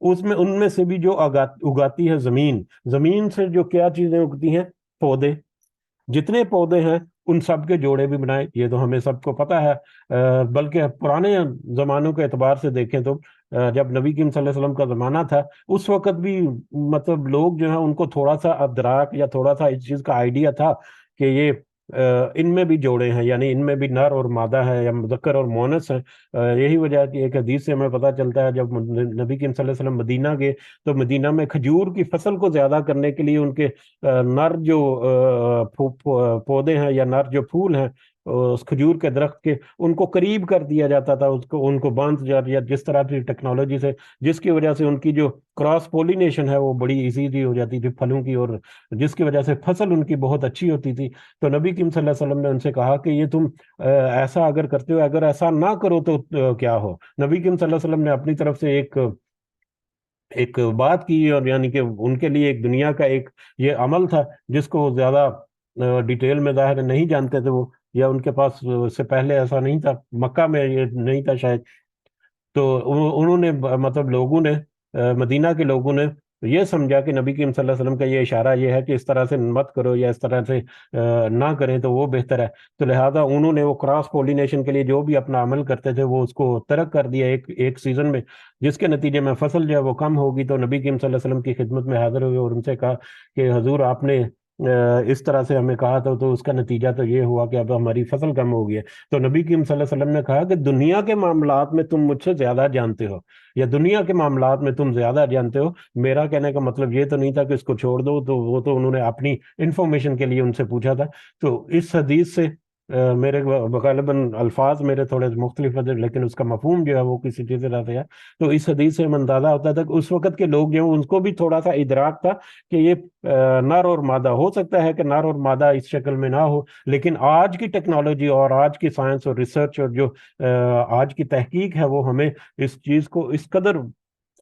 ان میں سے بھی جو اگاتی ہے زمین سے جو کیا چیزیں اگتی ہیں، پودے، جتنے پودے ہیں ان سب کے جوڑے بھی بنائے. یہ تو ہمیں سب کو پتہ ہے، بلکہ پرانے زمانوں کے اعتبار سے دیکھیں تو جب نبی کریم صلی اللہ علیہ وسلم کا زمانہ تھا، اس وقت بھی مطلب لوگ جو ہیں ان کو تھوڑا سا ادراک یا تھوڑا سا اس چیز کا آئیڈیا تھا کہ یہ ان میں بھی جوڑے ہیں، یعنی ان میں بھی نر اور مادہ ہے یا مذکر اور مؤنث ہے. یہی وجہ کی ایک حدیث سے ہمیں پتہ چلتا ہے، جب نبی کریم صلی اللہ علیہ وسلم مدینہ گئے تو مدینہ میں کھجور کی فصل کو زیادہ کرنے کے لیے ان کے نر جو پودے ہیں یا نر جو پھول ہیں اس کھجور کے درخت کے ان کو قریب کر دیا جاتا تھا، ان کو باندھ یا جس طرح کی ٹیکنالوجی سے، جس کی وجہ سے ان کی جو کراس پولینیشن ہے وہ بڑی ایزیلی ہو جاتی تھی پھلوں کی، اور جس کی وجہ سے فصل ان کی بہت اچھی ہوتی تھی۔ تو نبی کریم صلی اللہ علیہ وسلم نے ان سے کہا کہ یہ تم ایسا اگر کرتے ہو، اگر ایسا نہ کرو تو کیا ہو۔ نبی کریم صلی اللہ علیہ وسلم نے اپنی طرف سے ایک بات کی، اور یعنی کہ ان کے لیے ایک دنیا کا ایک یہ عمل تھا جس کو زیادہ ڈیٹیل میں ظاہر نہیں جانتے تھے وہ، یا ان کے پاس اس سے پہلے ایسا نہیں تھا، مکہ میں یہ نہیں تھا شاید۔ تو انہوں نے مطلب لوگوں نے مدینہ کے لوگوں نے یہ سمجھا کہ نبی کریم صلی اللہ علیہ وسلم کا یہ اشارہ یہ ہے کہ اس طرح سے مت کرو، یا اس طرح سے نہ کریں تو وہ بہتر ہے۔ تو لہذا انہوں نے وہ کراس پولینیشن کے لیے جو بھی اپنا عمل کرتے تھے وہ اس کو ترک کر دیا ایک سیزن میں، جس کے نتیجے میں فصل جو ہے وہ کم ہوگی۔ تو نبی کریم صلی اللہ علیہ وسلم کی خدمت میں حاضر ہوئے اور ان سے کہا کہ حضور آپ نے اس طرح سے ہمیں کہا تھا، تو اس کا نتیجہ تو یہ ہوا کہ اب ہماری فصل کم ہو گئی ہے۔ تو نبی کریم صلی اللہ علیہ وسلم نے کہا کہ دنیا کے معاملات میں تم مجھ سے زیادہ جانتے ہو، یا دنیا کے معاملات میں تم زیادہ جانتے ہو۔ میرا کہنے کا مطلب یہ تو نہیں تھا کہ اس کو چھوڑ دو، تو وہ تو انہوں نے اپنی انفارمیشن کے لیے ان سے پوچھا تھا۔ تو اس حدیث سے میرے غالباً الفاظ میرے تھوڑے مختلف ہیں، لیکن اس کا مفہوم جو ہے وہ کسی چیز سے رہتا ہے۔ تو اس حدیث سے اندازہ ہوتا تھا کہ اس وقت کے لوگ جو ان کو بھی تھوڑا سا ادراک تھا کہ یہ نر اور مادہ ہو سکتا ہے، کہ نر اور مادہ اس شکل میں نہ ہو، لیکن آج کی ٹیکنالوجی اور آج کی سائنس اور ریسرچ اور جو آج کی تحقیق ہے وہ ہمیں اس چیز کو اس قدر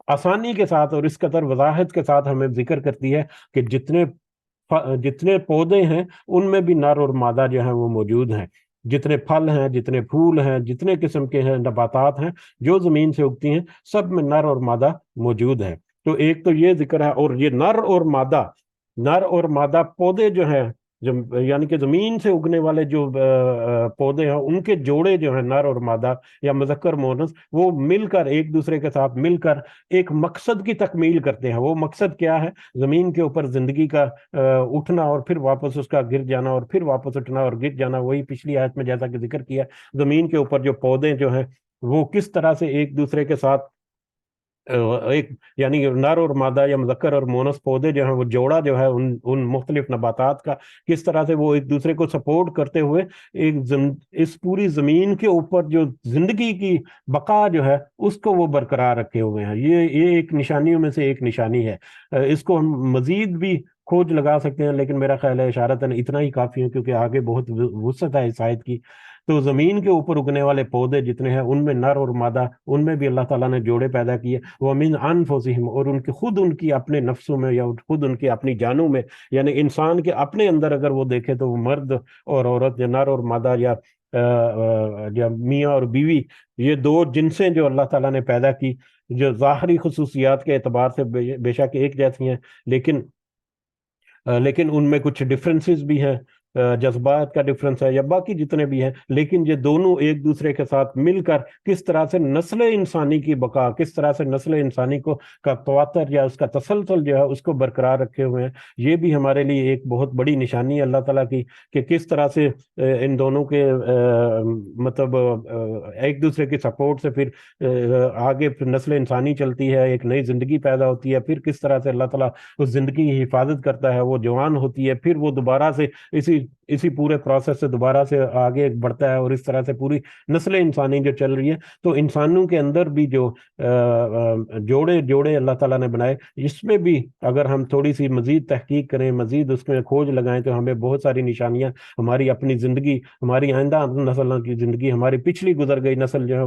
آسانی کے ساتھ اور اس قدر وضاحت کے ساتھ ہمیں ذکر کرتی ہے کہ جتنے پودے ہیں ان میں بھی نر اور مادہ جو ہیں وہ موجود ہیں، جتنے پھل ہیں، جتنے پھول ہیں، جتنے قسم کے ہیں نباتات ہیں جو زمین سے اگتی ہیں، سب میں نر اور مادہ موجود ہے۔ تو ایک تو یہ ذکر ہے، اور یہ نر اور مادہ پودے جو ہیں، یعنی کہ زمین سے اگنے والے جو پودے ہیں ان کے جوڑے جو ہیں نر اور مادہ یا مذکر مؤنث، وہ مل کر ایک دوسرے کے ساتھ مل کر ایک مقصد کی تکمیل کرتے ہیں۔ وہ مقصد کیا ہے؟ زمین کے اوپر زندگی کا اٹھنا اور پھر واپس اس کا گر جانا، اور پھر واپس اٹھنا اور گر جانا۔ وہی پچھلی آیت میں جیسا کہ ذکر کیا، زمین کے اوپر جو پودے جو ہیں وہ کس طرح سے ایک دوسرے کے ساتھ ایک یعنی نر اور مادہ یا مذکر اور مونس پودے جو ہیں وہ جوڑا جو ہے ان مختلف نباتات کا، کس طرح سے وہ ایک دوسرے کو سپورٹ کرتے ہوئے اس پوری زمین کے اوپر جو زندگی کی بقا جو ہے اس کو وہ برقرار رکھے ہوئے ہیں۔ یہ ایک نشانیوں میں سے ایک نشانی ہے۔ اس کو ہم مزید بھی کھوج لگا سکتے ہیں، لیکن میرا خیال ہے اشارتاً اتنا ہی کافی ہے، کیونکہ آگے بہت وسعت ہے اس آیت کی۔ تو زمین کے اوپر اگنے والے پودے جتنے ہیں ان میں نر اور مادہ، ان میں بھی اللہ تعالیٰ نے جوڑے پیدا کیے۔ وَمِنْ أَنفُسِهِمْ، اور خود ان کی اپنے نفسوں میں یا خود ان کی اپنی جانوں میں، یعنی انسان کے اپنے اندر اگر وہ دیکھے تو وہ مرد اور عورت یا نر اور مادہ یا میاں اور بیوی، یہ دو جنسیں جو اللہ تعالیٰ نے پیدا کی، جو ظاہری خصوصیات کے اعتبار سے بے شک ایک جیسی ہیں، لیکن ان میں کچھ ڈفرینسز بھی ہیں، جذبات کا ڈفرنس ہے یا باقی جتنے بھی ہیں، لیکن یہ دونوں ایک دوسرے کے ساتھ مل کر کس طرح سے نسل انسانی کی بقا، کس طرح سے نسل انسانی کا تواتر یا اس کا تسلسل جو ہے اس کو برقرار رکھے ہوئے ہیں۔ یہ بھی ہمارے لیے ایک بہت بڑی نشانی ہے اللہ تعالیٰ کی، کہ کس طرح سے ان دونوں کے مطلب ایک دوسرے کی سپورٹ سے پھر آگے پھر نسل انسانی چلتی ہے، ایک نئی زندگی پیدا ہوتی ہے، پھر کس طرح سے اللہ تعالیٰ اس زندگی کی حفاظت کرتا ہے، وہ جوان ہوتی ہے، پھر وہ دوبارہ سے اسی پورے پروسیس سے دوبارہ سے آگے بڑھتا ہے، اور اس طرح سے پوری نسل انسانی جو چل رہی ہے۔ تو انسانوں کے اندر بھی جو جوڑے اللہ تعالیٰ نے بنائے، اس میں بھی اگر ہم تھوڑی سی مزید تحقیق کریں، مزید اس میں کھوج لگائیں، تو ہمیں بہت ساری نشانیاں ہماری اپنی زندگی، ہماری آئندہ نسلوں کی زندگی، ہماری پچھلی گزر گئی نسل جو ہے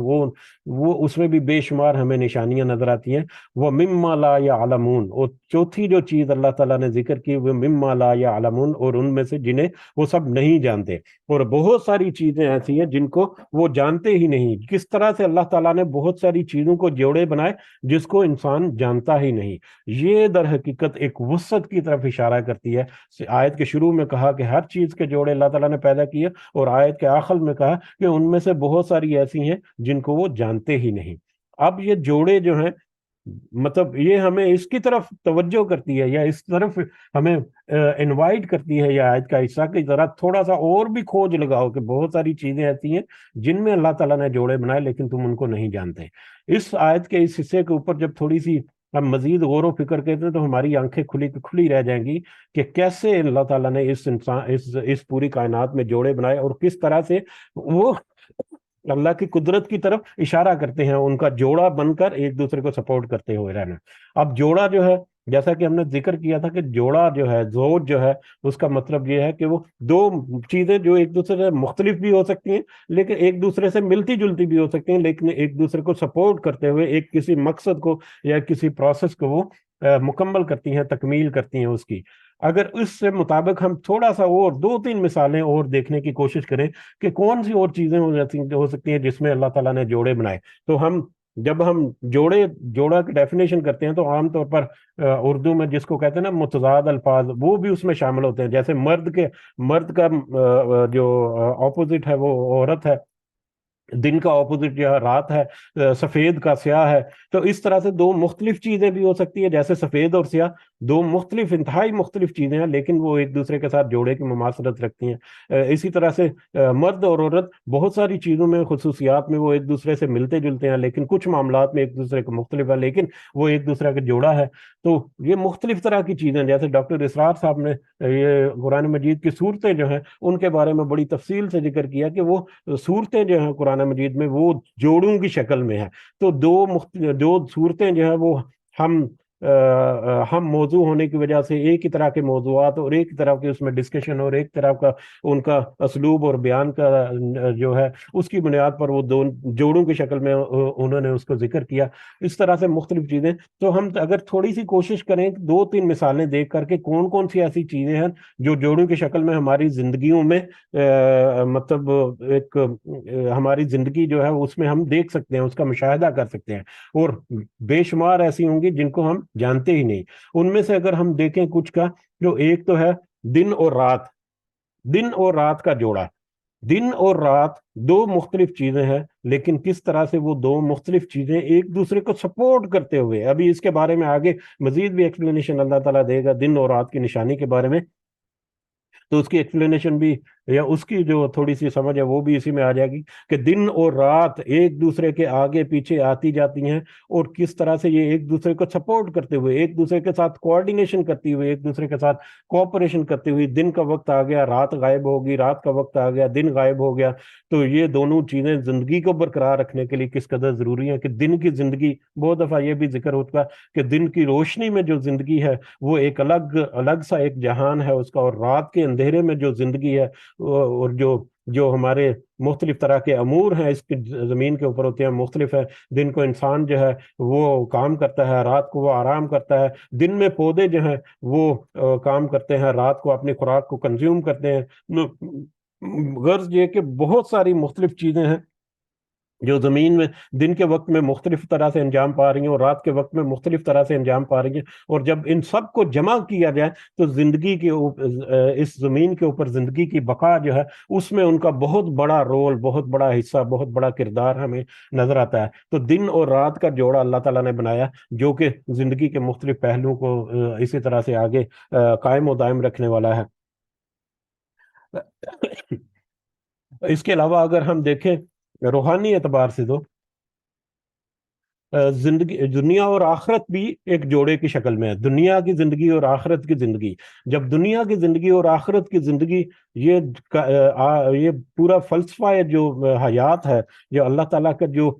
وہ اس میں بھی بے شمار ہمیں نشانیاں نظر آتی ہیں۔ وہ مما لا یعلمون، اور چوتھی جو چیز اللہ تعالیٰ نے ذکر کی وہ مما لا یعلمون، اور ان میں سے جنہیں وہ سب نہیں جانتے۔ اور بہت ساری چیزیں ایسی ہیں جن کو وہ جانتے ہی نہیں۔ کس طرح سے اللہ تعالیٰ نے بہت ساری چیزوں کو جوڑے بنائے جس کو انسان جانتا ہی نہیں۔ یہ در حقیقت ایک وسعت کی طرف اشارہ کرتی ہے۔ آیت کے شروع میں کہا کہ ہر چیز کے جوڑے اللہ تعالیٰ نے پیدا کیے، اور آیت کے آخر میں کہا کہ ان میں سے بہت ساری ایسی ہیں جن کو وہ جانتے ہی نہیں۔ اب یہ جوڑے جو ہیں، مطلب یہ ہمیں اس کی طرف توجہ کرتی ہے، یا اس طرف ہمیں انوائٹ کرتی ہے، یا آیت کا حصہ کہ ذرا تھوڑا سا اور بھی کھوج لگاؤ، کہ بہت ساری چیزیں ایسی ہیں جن میں اللہ تعالیٰ نے جوڑے بنائے لیکن تم ان کو نہیں جانتے۔ اس آیت کے اس حصے کے اوپر جب تھوڑی سی ہم مزید غور و فکر کرتے ہیں تو ہماری آنکھیں کھلی کھلی رہ جائیں گی کہ کیسے اللہ تعالیٰ نے اس پوری کائنات میں جوڑے بنائے، اور کس طرح سے وہ اللہ کی قدرت کی طرف اشارہ کرتے ہیں، ان کا جوڑا بن کر ایک دوسرے کو سپورٹ کرتے ہوئے رہنا۔ اب جوڑا جو ہے، جیسا کہ ہم نے ذکر کیا تھا کہ جوڑا جو ہے، زوج جو ہے، اس کا مطلب یہ ہے کہ وہ دو چیزیں جو ایک دوسرے سے مختلف بھی ہو سکتی ہیں، لیکن ایک دوسرے سے ملتی جلتی بھی ہو سکتی ہیں، لیکن ایک دوسرے کو سپورٹ کرتے ہوئے ایک کسی مقصد کو یا کسی پروسیس کو وہ مکمل کرتی ہیں، تکمیل کرتی ہیں اس کی۔ اگر اس سے مطابق ہم تھوڑا سا اور دو تین مثالیں اور دیکھنے کی کوشش کریں کہ کون سی اور چیزیں ہو سکتی ہیں جس میں اللہ تعالیٰ نے جوڑے بنائے، تو جب ہم جوڑا کی ڈیفینیشن کرتے ہیں تو عام طور پر اردو میں جس کو کہتے ہیں نا متضاد الفاظ، وہ بھی اس میں شامل ہوتے ہیں۔ جیسے مرد کا جو اپوزٹ ہے وہ عورت ہے، دن کا اپوزٹ جو ہے رات ہے، سفید کا سیاہ ہے۔ تو اس طرح سے دو مختلف چیزیں بھی ہو سکتی ہیں، جیسے سفید اور سیاہ دو انتہائی مختلف چیزیں ہیں، لیکن وہ ایک دوسرے کے ساتھ جوڑے کی مماثلت رکھتی ہیں۔ اسی طرح سے مرد اور عورت بہت ساری چیزوں میں، خصوصیات میں وہ ایک دوسرے سے ملتے جلتے ہیں، لیکن کچھ معاملات میں ایک دوسرے کو مختلف ہے، لیکن وہ ایک دوسرے کا جوڑا ہے۔ تو یہ مختلف طرح کی چیزیں، جیسے ڈاکٹر اسرار صاحب نے یہ قرآن مجید کی صورتیں جو ہیں ان کے بارے میں بڑی تفصیل سے ذکر کیا کہ وہ صورتیں جو ہیں قرآن مجید میں وہ جوڑوں کی شکل میں ہیں۔ تو دو صورتیں جو ہیں وہ ہم موضوع ہونے کی وجہ سے ایک ہی طرح کے موضوعات اور ایک ہی طرح کے اس میں ڈسکشن اور ایک طرح کا ان کا اسلوب اور بیان کا جو ہے اس کی بنیاد پر وہ دو جوڑوں کی شکل میں انہوں نے اس کو ذکر کیا۔ اس طرح سے مختلف چیزیں، تو ہم اگر تھوڑی سی کوشش کریں دو تین مثالیں دیکھ کر کے کون کون سی ایسی چیزیں ہیں جو جوڑوں کی شکل میں ہماری زندگیوں میں مطلب ایک ہماری زندگی جو ہے اس میں ہم دیکھ سکتے ہیں، اس کا مشاہدہ کر سکتے ہیں، اور بے شمار ایسی ہوں گی جن کو ہم جانتے ہی نہیں۔ ان میں سے اگر ہم دیکھیں کچھ کا، جو ایک تو ہے دن اور رات، دن اور رات کا جوڑا۔ دن اور رات دو مختلف چیزیں ہیں، لیکن کس طرح سے وہ دو مختلف چیزیں ایک دوسرے کو سپورٹ کرتے ہوئے، ابھی اس کے بارے میں آگے مزید بھی ایکسپلینیشن اللہ تعالیٰ دے گا دن اور رات کی نشانی کے بارے میں، تو اس کی ایکسپلینیشن بھی یا اس کی جو تھوڑی سی سمجھ ہے وہ بھی اسی میں آ جائے گی کہ دن اور رات ایک دوسرے کے آگے پیچھے آتی جاتی ہیں، اور کس طرح سے یہ ایک دوسرے کو سپورٹ کرتے ہوئے، ایک دوسرے کے ساتھ کوآرڈینیشن کرتے ہوئے، ایک دوسرے کے ساتھ کوآپریشن کرتے ہوئے، دن کا وقت آ گیا رات غائب ہوگی، رات کا وقت آ گیا دن غائب ہو گیا۔ تو یہ دونوں چیزیں زندگی کو برقرار رکھنے کے لیے کس قدر ضروری ہیں کہ دن کی زندگی، بہت دفعہ یہ بھی ذکر ہوتا ہے کہ دن کی روشنی میں جو زندگی ہے وہ ایک الگ سا ایک جہان ہے اس کا، اور رات کے اندھیرے میں جو زندگی ہے اور جو ہمارے مختلف طرح کے امور ہیں اس کی زمین کے اوپر ہوتے ہیں مختلف ہے۔ دن کو انسان جو ہے وہ کام کرتا ہے، رات کو وہ آرام کرتا ہے۔ دن میں پودے جو ہیں وہ کام کرتے ہیں، رات کو اپنی خوراک کو کنزیوم کرتے ہیں۔ غرض یہ کہ بہت ساری مختلف چیزیں ہیں جو زمین میں دن کے وقت میں مختلف طرح سے انجام پا رہی ہیں اور رات کے وقت میں مختلف طرح سے انجام پا رہی ہیں، اور جب ان سب کو جمع کیا جائے تو زندگی کے اس زمین کے اوپر زندگی کی بقا جو ہے اس میں ان کا بہت بڑا رول، بہت بڑا حصہ، بہت بڑا کردار ہمیں نظر آتا ہے۔ تو دن اور رات کا جوڑا اللہ تعالیٰ نے بنایا جو کہ زندگی کے مختلف پہلوؤں کو اسی طرح سے آگے قائم و دائم رکھنے والا ہے۔ اس کے علاوہ اگر ہم دیکھیں روحانی اعتبار سے تو زندگی، دنیا اور آخرت بھی ایک جوڑے کی شکل میں ہے۔ دنیا کی زندگی اور آخرت کی زندگی، جب دنیا کی زندگی اور آخرت کی زندگی یہ پورا فلسفہ ہے جو حیات ہے، جو اللہ تعالیٰ کا جو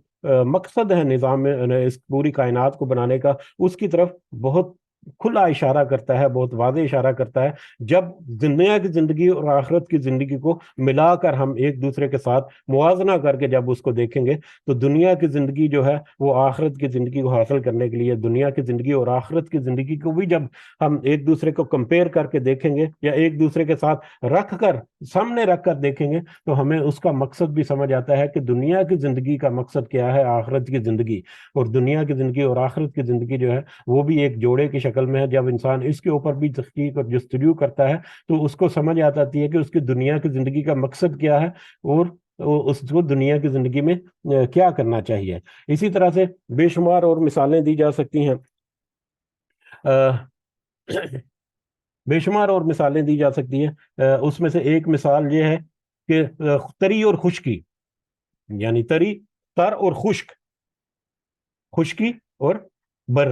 مقصد ہے نظام اس پوری کائنات کو بنانے کا، اس کی طرف بہت کھلا اشارہ کرتا ہے، بہت واضح اشارہ کرتا ہے۔ جب دنیا کی زندگی اور آخرت کی زندگی کو ملا کر ہم ایک دوسرے کے ساتھ موازنہ کر کے جب اس کو دیکھیں گے تو دنیا کی زندگی جو ہے وہ آخرت کی زندگی کو حاصل کرنے کے لیے، دنیا کی زندگی اور آخرت کی زندگی کو بھی جب ہم ایک دوسرے کو کمپیئر کر کے دیکھیں گے یا ایک دوسرے کے ساتھ سامنے رکھ کر دیکھیں گے تو ہمیں اس کا مقصد بھی سمجھ آتا ہے کہ دنیا کی زندگی کا مقصد کیا ہے، آخرت کی زندگی، اور دنیا کی زندگی اور آخرت کی زندگی جو ہے وہ بھی ایک جوڑے کی شکل میں ہے۔ جب انسان اس کے اوپر بھی تحقیق اور جستجو کرتا ہے تو اس کو سمجھ آتی ہے کہ اس کی دنیا کی زندگی کا مقصد کیا ہے اور اس کو دنیا کی زندگی میں کیا کرنا چاہیے۔ اسی طرح سے بے شمار اور مثالیں دی جا سکتی ہیں، بے شمار اور مثالیں دی جا سکتی ہیں۔ اس میں سے ایک مثال یہ ہے کہ تری اور خشکی، یعنی تر اور خشک، خشکی اور بر۔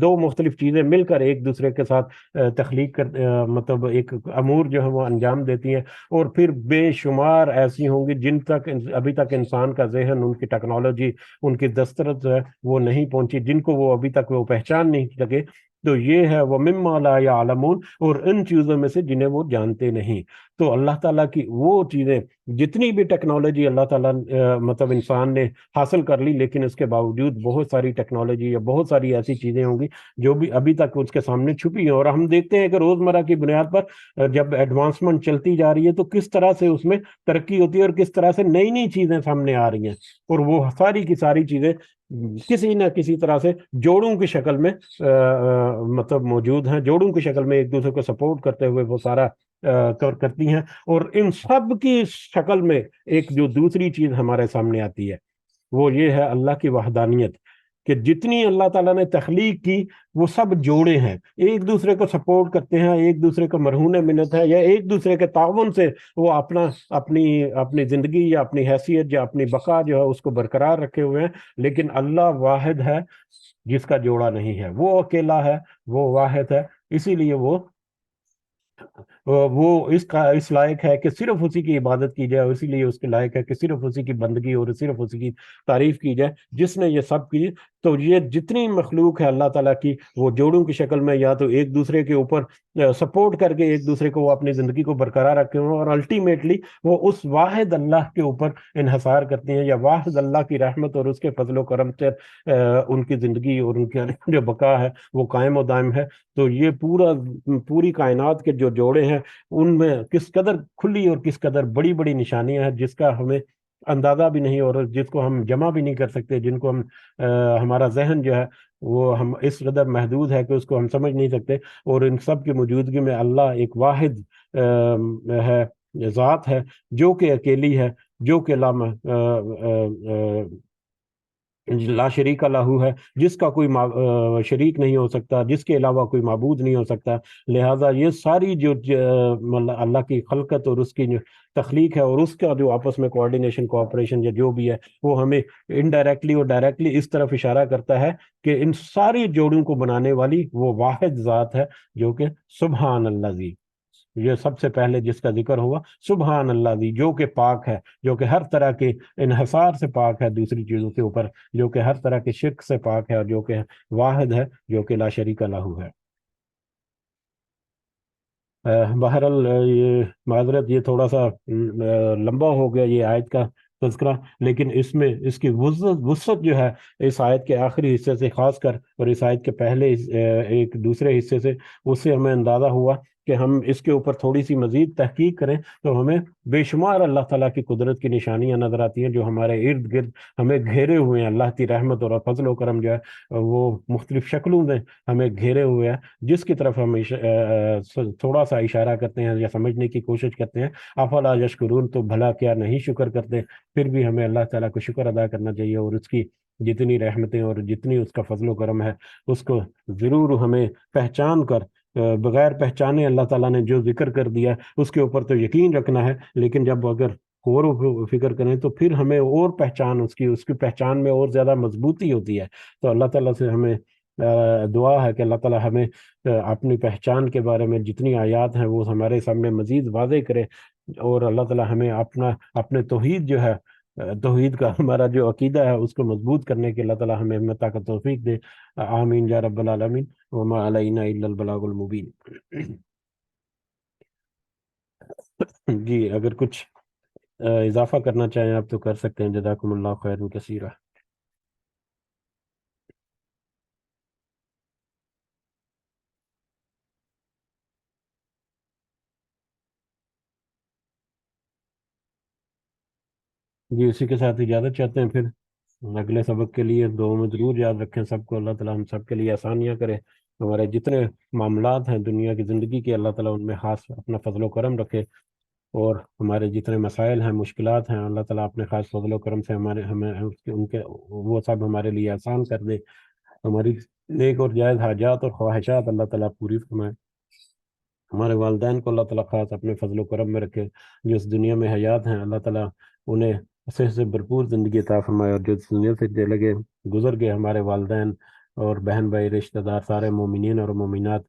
دو مختلف چیزیں مل کر ایک دوسرے کے ساتھ تخلیق کر مطلب ایک امور جو ہے وہ انجام دیتی ہیں، اور پھر بے شمار ایسی ہوں گی جن تک ابھی تک انسان کا ذہن، ان کی ٹیکنالوجی، ان کی دسترس ہے وہ نہیں پہنچی، جن کو وہ ابھی تک وہ پہچان نہیں سکے۔ تو یہ ہے وہ مما لا یعلمون، اور ان چیزوں میں سے جنہیں وہ جانتے نہیں۔ تو اللہ تعالیٰ کی وہ چیزیں، جتنی بھی ٹیکنالوجی اللہ تعالیٰ مطلب انسان نے حاصل کر لی، لیکن اس کے باوجود بہت ساری ٹیکنالوجی یا بہت ساری ایسی چیزیں ہوں گی جو بھی ابھی تک اس کے سامنے چھپی ہیں۔ اور ہم دیکھتے ہیں کہ روزمرہ کی بنیاد پر جب ایڈوانسمنٹ چلتی جا رہی ہے تو کس طرح سے اس میں ترقی ہوتی ہے، اور کس طرح سے نئی نئی چیزیں سامنے آ رہی ہیں، اور وہ ساری کی ساری چیزیں کسی نہ کسی طرح سے جوڑوں کی شکل میں مطلب موجود ہیں، جوڑوں کی شکل میں ایک دوسرے کو سپورٹ کرتے ہوئے وہ سارا کرتی ہیں۔ اور ان سب کی شکل میں ایک جو دوسری چیز ہمارے سامنے آتی ہے وہ یہ ہے اللہ کی وحدانیت، کہ جتنی اللہ تعالیٰ نے تخلیق کی وہ سب جوڑے ہیں، ایک دوسرے کو سپورٹ کرتے ہیں، ایک دوسرے کو مرہون منت ہے، یا ایک دوسرے کے تعاون سے وہ اپنی زندگی یا اپنی حیثیت یا اپنی بقا جو ہے اس کو برقرار رکھے ہوئے ہیں۔ لیکن اللہ واحد ہے جس کا جوڑا نہیں ہے، وہ اکیلا ہے، وہ واحد ہے، اسی لیے وہ اس لائق ہے کہ صرف اسی کی عبادت کی جائے، اور اسی لیے اس کے لائق ہے کہ صرف اسی کی بندگی اور صرف اسی کی تعریف کی جائے جس نے یہ سب کی۔ تو یہ جتنی مخلوق ہے اللہ تعالیٰ کی، وہ جوڑوں کی شکل میں یا تو ایک دوسرے کے اوپر سپورٹ کر کے ایک دوسرے کو وہ اپنی زندگی کو برقرار رکھے ہوئے، اور الٹیمیٹلی وہ اس واحد اللہ کے اوپر انحصار کرتے ہیں، یا واحد اللہ کی رحمت اور اس کے فضل و کرم سے ان کی زندگی اور ان کی جو بقا ہے وہ قائم و دائم ہے۔ تو یہ پوری کائنات کے جو جوڑے ہیں ان میں کس قدر کھلی اور کس قدر بڑی بڑی نشانیاں ہیں جس کا ہمیں اندازہ بھی نہیں، اور جس کو ہم جمع بھی نہیں کر سکتے، جن کو ہمارا ذہن جو ہے وہ ہم اس قدر محدود ہے کہ اس کو ہم سمجھ نہیں سکتے۔ اور ان سب کی موجودگی میں اللہ ایک واحد ہے، ذات ہے جو کہ اکیلی ہے، جو کہ لا شریک لہو ہے، جس کا کوئی شریک نہیں ہو سکتا، جس کے علاوہ کوئی معبود نہیں ہو سکتا۔ لہٰذا یہ ساری جو اللہ کی خلقت اور اس کی جو تخلیق ہے اور اس کا جو آپس میں کوآرڈینیشن، کوآپریشن یا جو بھی ہے، وہ ہمیں انڈائریکٹلی اور ڈائریکٹلی اس طرف اشارہ کرتا ہے کہ ان ساری جوڑوں کو بنانے والی وہ واحد ذات ہے جو کہ سبحان اللہ زی، یہ سب سے پہلے جس کا ذکر ہوا، سبحان اللہ دی، جو کہ پاک ہے، جو کہ ہر طرح کے انحصار سے پاک ہے دوسری چیزوں کے اوپر، جو کہ ہر طرح کے شرک سے پاک ہے، اور جو کہ واحد ہے، جو کہ لا شریک لہو ہے۔ بہرحال یہ معذرت، یہ تھوڑا سا لمبا ہو گیا یہ آیت کا تذکرہ، لیکن اس میں اس کی وسعت جو ہے اس آیت کے آخری حصے سے خاص کر، اور اس آیت کے پہلے ایک دوسرے حصے سے، اس سے ہمیں اندازہ ہوا کہ ہم اس کے اوپر تھوڑی سی مزید تحقیق کریں تو ہمیں بے شمار اللہ تعالیٰ کی قدرت کی نشانیاں نظر آتی ہیں جو ہمارے ارد گرد ہمیں گھیرے ہوئے ہیں۔ اللہ کی رحمت اور فضل و کرم جو ہے وہ مختلف شکلوں میں ہمیں گھیرے ہوئے ہیں، جس کی طرف ہم تھوڑا سا اشارہ کرتے ہیں یا سمجھنے کی کوشش کرتے ہیں۔ افلا یشکرون، تو بھلا کیا نہیں شکر کرتے؟ پھر بھی ہمیں اللہ تعالیٰ کو شکر ادا کرنا چاہیے، اور اس کی جتنی رحمتیں اور جتنی اس کا فضل و کرم ہے اس کو ضرور ہمیں پہچان کر، بغیر پہچانے اللہ تعالیٰ نے جو ذکر کر دیا اس کے اوپر تو یقین رکھنا ہے، لیکن جب اگر غور و فکر کریں تو پھر ہمیں اور پہچان اس کی پہچان میں اور زیادہ مضبوطی ہوتی ہے۔ تو اللہ تعالیٰ سے ہمیں دعا ہے کہ اللہ تعالیٰ ہمیں اپنی پہچان کے بارے میں جتنی آیات ہیں وہ ہمارے سامنے مزید واضح کرے، اور اللہ تعالیٰ ہمیں اپنے توحید جو ہے، توحید کا ہمارا جو عقیدہ ہے اس کو مضبوط کرنے کے اللہ تعالیٰ ہمیں ہمت کا توفیق دے۔ آمین یا رب العالمین، وما علینا الا البلاغ المبین۔ جی اگر کچھ اضافہ کرنا چاہیں آپ تو کر سکتے ہیں، جزاکم اللہ خیر کثیرہ۔ جی اسی کے ساتھ اجازت چاہتے ہیں، پھر اگلے سبق کے لیے دعا میں ضرور یاد رکھیں سب کو، اللہ تعالیٰ ہم سب کے لیے آسانیاں کرے، ہمارے جتنے معاملات ہیں دنیا کی زندگی کے اللہ تعالیٰ ان میں خاص اپنا فضل و کرم رکھے، اور ہمارے جتنے مسائل ہیں، مشکلات ہیں، اللہ تعالیٰ اپنے خاص فضل و کرم سے ہمیں ان کے وہ سب ہمارے لیے آسان کر دے، ہماری نیک اور جائز حاجات اور خواہشات اللہ تعالیٰ پوری فرمائے، ہمارے والدین کو اللہ تعالیٰ خاص اپنے فضل و کرم میں رکھے، جو اس دنیا میں حیات ہیں اللہ تعالیٰ انہیں صحت سے بھرپور زندگی عطا فرمائے، اور جو اس دنیا سے گزر گئے ہمارے والدین اور بہن بھائی رشتہ دار سارے مومنین اور مومنات،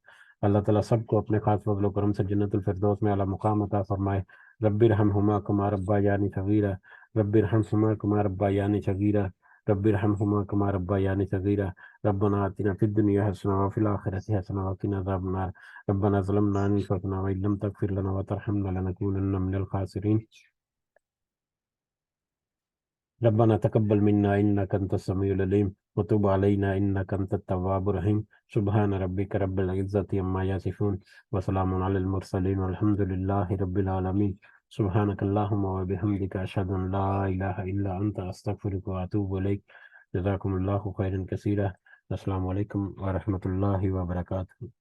اللہ تعالیٰ سب کو اپنے خاص فضل و کرم سے جنت الفردوس میں اعلیٰ مقام عطا فرمائے۔ رب ارحمہما کما ربیانی صغیرا، رب ارحمہما کما ربیانی صغیرا، رب ارحمہما کما ربیانی صغیرا، ربنا آتنا فی الدنیا حسنہ وفی الآخرۃ حسنہ وقنا عذاب النار، ربنا ظلمنا انفسنا وإن لم تغفر لنا وترحمنا لنكونن من الخاسرین، ربنا تقبل منا إنك أنت السميع العليم وتب علينا إنك أنت التواب الرحيم، سبحان ربك رب العزة عما يصفون وسلام على المرسلين والحمد لله رب العالمين، سبحانك اللهم وبحمدك أشهد أن لا إله إلا أنت أستغفرك وأتوب إليك، جزاكم الله خيرا كثيرا، السلام علیکم ورحمۃ اللہ وبرکاتہ۔